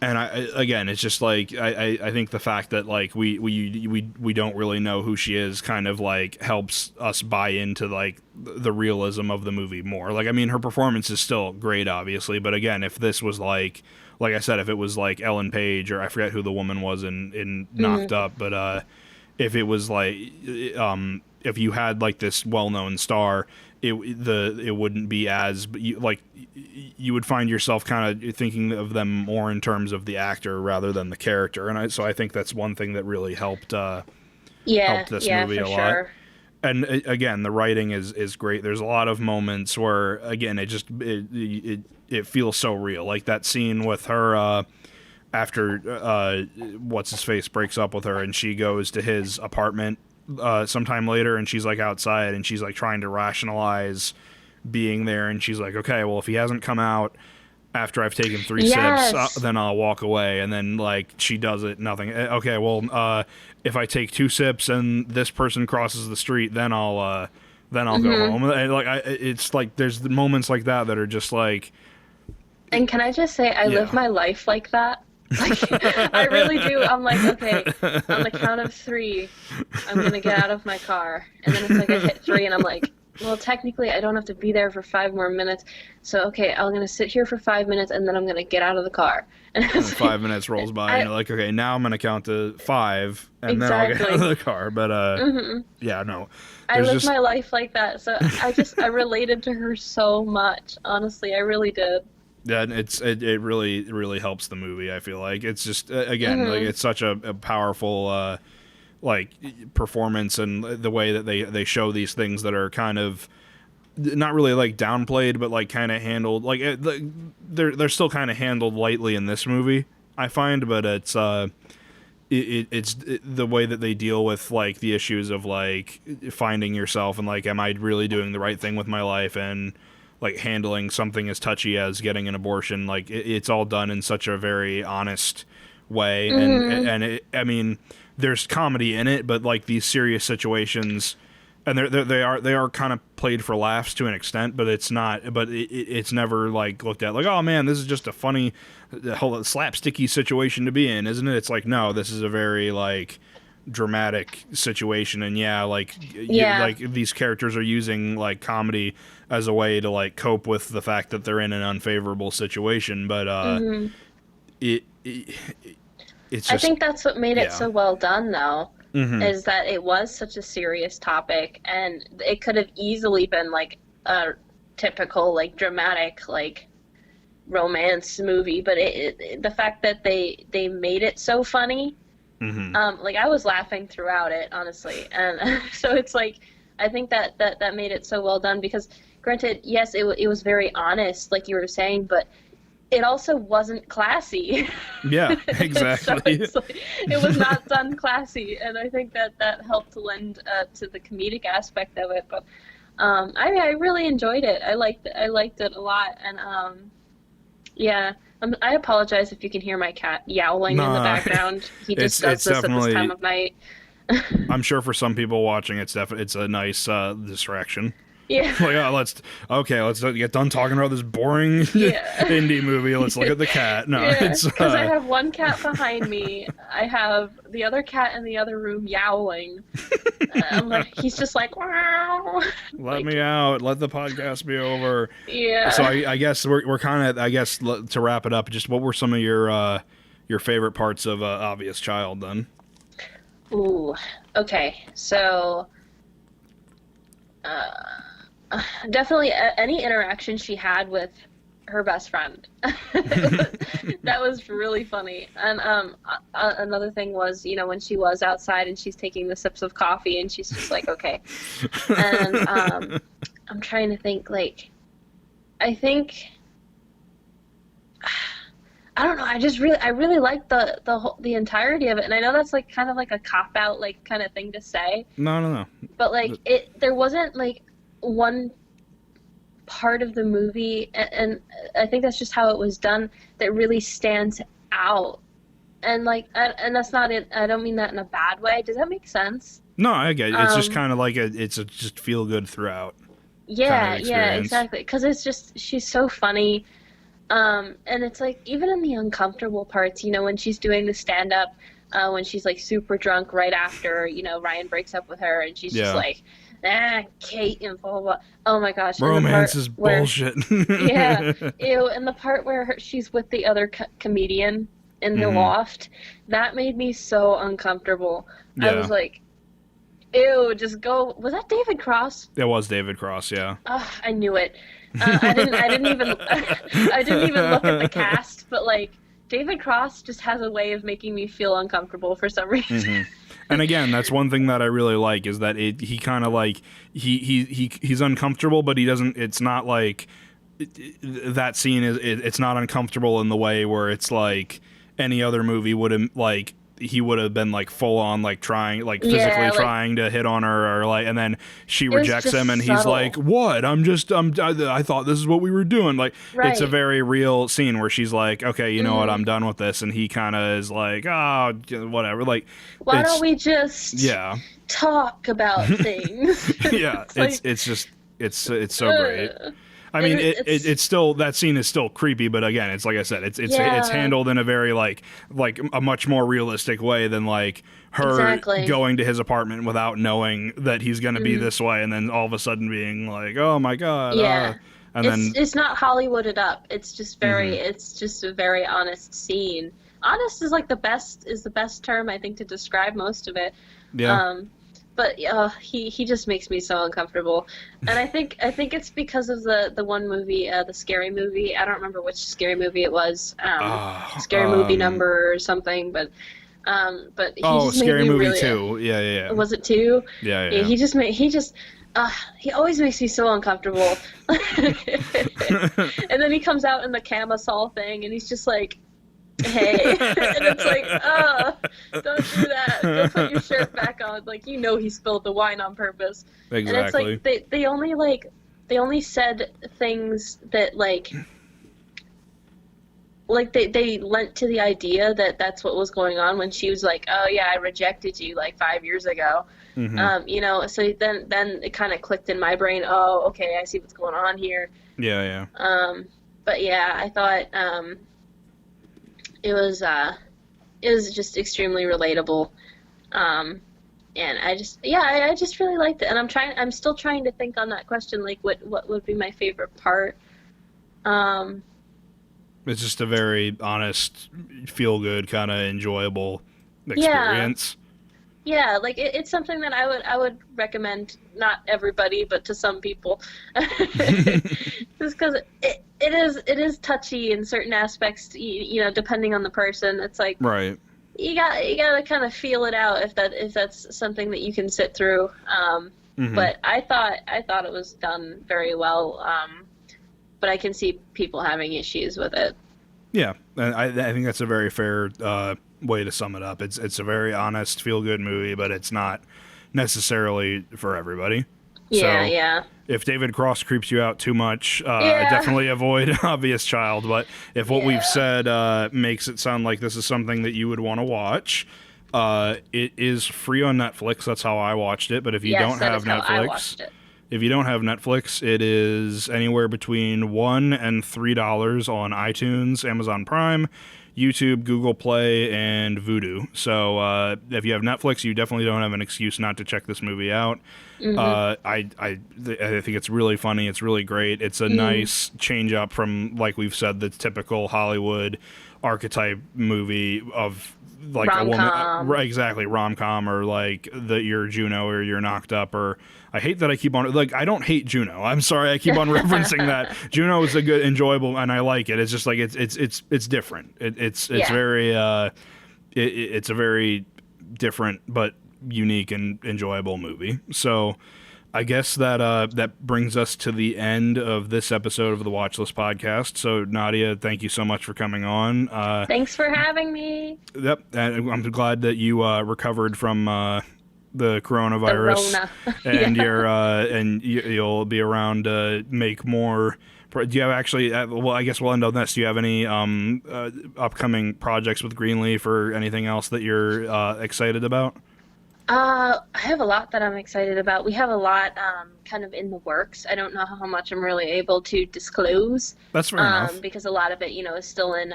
And again, it's just like I think the fact that like we don't really know who she is kind of like helps us buy into like the realism of the movie more. Like I mean, her performance is still great, obviously, but again, if this was like I said, if it was like Ellen Page or I forget who the woman was in Knocked Up, but if it was like if you had like this well-known star, it wouldn't be as you would find yourself kind of thinking of them more in terms of the actor rather than the character, and so I think that's one thing that really helped this movie a lot. Sure. And again, the writing is great. There's a lot of moments where again it feels so real, like that scene with her after what's his face breaks up with her and she goes to his apartment sometime later and she's like outside and she's like trying to rationalize being there and she's like, okay, well if he hasn't come out after I've taken 3 sips then I'll walk away, and then like she does it, nothing. Okay, well if I take 2 sips and this person crosses the street then I'll go home. And like it's like there's the moments like that are just like. And can I just say I live my life like that. Like, I really do. I'm like, okay, on the count of 3, I'm going to get out of my car. And then it's like I hit 3 and I'm like, well, technically I don't have to be there for 5 more minutes. So, okay, I'm going to sit here for 5 minutes and then I'm going to get out of the car. And 5 minutes rolls by and you're like, okay, now I'm going to count to 5 and then I'll get out of the car. But, yeah, no. I live my life like that. So I related to her so much. Honestly, I really did. Yeah, it really helps the movie. I feel like it's just again like it's such a powerful like performance, and the way that they show these things that are kind of not really like downplayed, but like kind of handled like they're still kind of handled lightly in this movie, I find. But it's it's the way that they deal with like the issues of like finding yourself and like, am I really doing the right thing with my life, and like handling something as touchy as getting an abortion. Like it's all done in such a very honest way. And I mean, there's comedy in it, but like these serious situations, and they are kind of played for laughs to an extent, but it's not, but it's never like looked at like, oh man, this is just a funny slapsticky situation to be in, isn't it? It's like, no, this is a very like dramatic situation, and like these characters are using like comedy as a way to like cope with the fact that they're in an unfavorable situation, but it's just, I think that's what made it so well done though, is that it was such a serious topic, and it could have easily been like a typical like dramatic like romance movie, but the fact that they made it so funny. Like I was laughing throughout it, honestly, and so it's like I think that made it so well done, because granted, yes, it was very honest, like you were saying, but it also wasn't classy. Yeah, exactly. So it was not done classy, and I think that helped lend to the comedic aspect of it. But I really enjoyed it. I liked it a lot, and yeah. I apologize if you can hear my cat yowling in the background. He just does this at this time of night. I'm sure for some people watching, it's a nice distraction. Yeah. Like, let's get done talking about this boring indie movie. Let's look at the cat. No, it's because I have one cat behind me. I have the other cat in the other room yowling. I'm like, he's just like, wow. Let me out. Let the podcast be over. Yeah. So I guess we're kind of, I guess, to wrap it up, just what were some of your favorite parts of Obvious Child then? Ooh. Okay. So. Definitely any interaction she had with her best friend. That was really funny. And another thing was, when she was outside and she's taking the sips of coffee and she's just like, okay. And I'm trying to think, like, I think, I don't know, I really liked the entirety of it. And I know that's like kind of like a cop out like kind of thing to say. No. But like there wasn't like one part of the movie, and I think that's just how it was done, that really stands out. And like, and that's not it. I don't mean that in a bad way. Does that make sense? No, I get it. It's just kind of like it's just feel good throughout. Yeah, yeah, exactly. Because it's just, she's so funny. And it's like, even in the uncomfortable parts, when she's doing the stand up, when she's like super drunk right after, Ryan breaks up with her, and she's just like, Kate and blah, blah, blah. Oh my gosh. Romance is bullshit. Yeah. Ew. And the part where she's with the other comedian in the loft, that made me so uncomfortable. Yeah. I was like, ew, just go. Was that David Cross? It was David Cross, yeah. Oh, I knew it. I didn't even look at the cast, but like, David Cross just has a way of making me feel uncomfortable for some reason. And again, that's one thing that I really like, is that he kind of like he's uncomfortable, but he doesn't. It's not like that scene it's not uncomfortable in the way where it's like any other movie would have, like, he would have been like full on like trying, like physically trying to hit on her, or like, and then she rejects him and he's like, what? I thought this is what we were doing. Like, it's a very real scene where she's like, okay, you know what, I'm done with this. And he kind of is like, oh, whatever. Like, why don't we just talk about things? Yeah. It's so great. I mean, it's still, that scene is still creepy, but again, it's like I said, it's handled in a very like a much more realistic way than like her going to his apartment without knowing that he's going to be this way, and then all of a sudden being like, oh my god, and it's not Hollywooded up. It's just very, it's just a very honest scene. Honest is like the best term, I think, to describe most of it. Yeah. But he just makes me so uncomfortable, and I think it's because of the one movie, the Scary Movie. I don't remember which Scary Movie it was. Scary Movie number or something, but he just Scary made me Movie really, 2. Yeah. Was it 2? Yeah. He always makes me so uncomfortable. And then he comes out in the camisole thing, and he's just like, hey. And it's like, don't do that. Go put your shirt back on. Like, he spilled the wine on purpose. Exactly. And it's like, they only said things that like they lent to the idea that that's what was going on when she was like, oh yeah, I rejected you like 5 years ago. So then it kind of clicked in my brain. Oh, okay, I see what's going on here. Yeah. But yeah, I thought it was just extremely relatable, and I just really liked it. And I'm still trying to think on that question, like what would be my favorite part. It's just a very honest, feel good, kind of enjoyable experience. Yeah, like it's something that I would recommend, not everybody, but to some people, just because it is touchy in certain aspects. Depending on the person, it's like you gotta kind of feel it out if that's something that you can sit through. But I thought it was done very well. But I can see people having issues with it. Yeah, and I think that's a very fair way to sum it up. It's a very honest, feel-good movie, but it's not necessarily for everybody. Yeah. If David Cross creeps you out too much, definitely avoid Obvious Child. But if what we've said makes it sound like this is something that you would want to watch, it is free on Netflix. That's how I watched it. But if you don't have Netflix, it is anywhere between $1 and $3 on iTunes, Amazon Prime, YouTube, Google Play, and Vudu. So if you have Netflix, you definitely don't have an excuse not to check this movie out. I think it's really funny. It's really great. It's a nice change up from, like we've said, the typical Hollywood archetype movie of like a woman, rom-com. exactly, rom-com, or like your Juno or your Knocked Up, or I hate that I keep on, like, I don't hate Juno. I'm sorry, I keep on referencing that. Juno is a good, enjoyable, and I like it. It's just like it's different. It's very it's a very different but unique and enjoyable movie. So I guess that brings us to the end of this episode of the Watchlist Podcast. So Nadia, thank you so much for coming on. Thanks for having me. Yep, and I'm glad that you recovered from the coronavirus, and you'll be around to make more. Do you have actually? Well, I guess we'll end on this. Do you have any upcoming projects with Greenleaf or anything else that you're excited about? I have a lot that I'm excited about. We have a lot kind of in the works. I don't know how much I'm really able to disclose. That's fair enough. Because a lot of it, is still in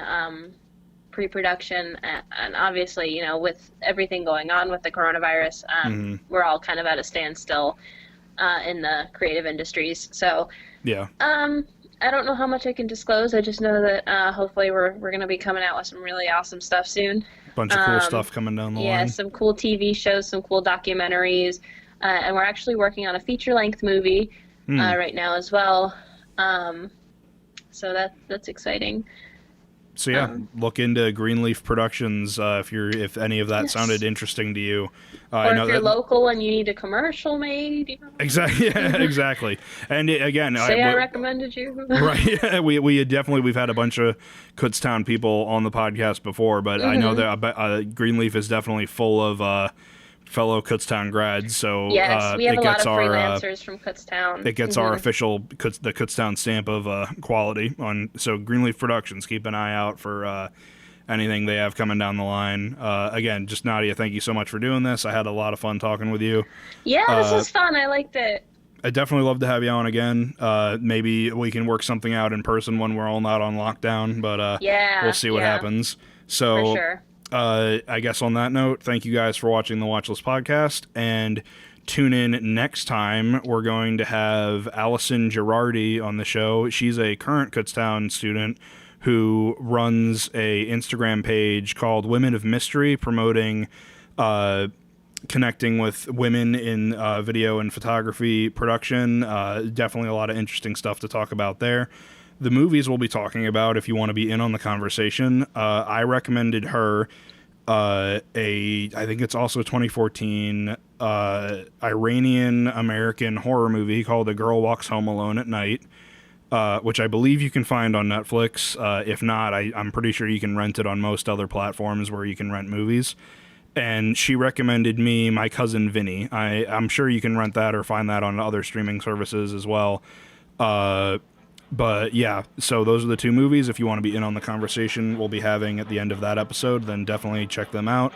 pre-production, and obviously, with everything going on with the coronavirus, we're all kind of at a standstill in the creative industries. So yeah. I don't know how much I can disclose. I just know that hopefully we're going to be coming out with some really awesome stuff soon. Bunch of cool stuff coming down the line. Yeah, some cool TV shows, some cool documentaries, and we're actually working on a feature-length movie right now as well. So that's exciting. So yeah, look into Greenleaf Productions if any of that sounded interesting to you. Or if you're local and you need a commercial made. Exactly. Yeah, exactly. And again, I recommended you. Right. We've had a bunch of Kutztown people on the podcast before, but I know that Greenleaf is definitely full of fellow Kutztown grads. So yes, we have a lot of freelancers from Kutztown. It gets our official the Kutztown stamp of quality on. So Greenleaf Productions, keep an eye out for anything they have coming down the line. Again, just Nadia, thank you so much for doing this. I had a lot of fun talking with you. Yeah, this was fun. I liked it. I'd definitely love to have you on again. Maybe we can work something out in person when we're all not on lockdown, but we'll see what happens. So for sure. I guess on that note, thank you guys for watching the Watchlist Podcast, and tune in next time. We're going to have Allison Girardi on the show. She's a current Kutztown student who runs a Instagram page called Women of Mystery, promoting connecting with women in video and photography production. Definitely a lot of interesting stuff to talk about there. The movies we'll be talking about, if you want to be in on the conversation, I recommended her I think it's also a 2014 Iranian-American horror movie called A Girl Walks Home Alone at Night, which I believe you can find on Netflix. If not, I'm pretty sure you can rent it on most other platforms where you can rent movies. And she recommended me My Cousin Vinny. I'm sure you can rent that or find that on other streaming services as well. But yeah, so those are the two movies. If you want to be in on the conversation we'll be having at the end of that episode, then definitely check them out.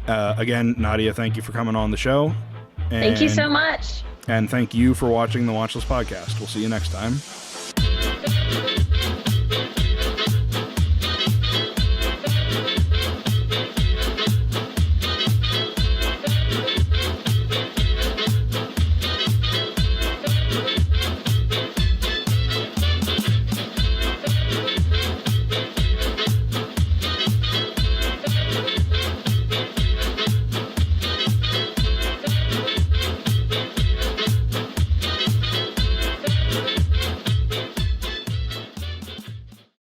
Again, Nadia, thank you for coming on the show. Thank you so much. And thank you for watching the Watchlist Podcast. We'll see you next time.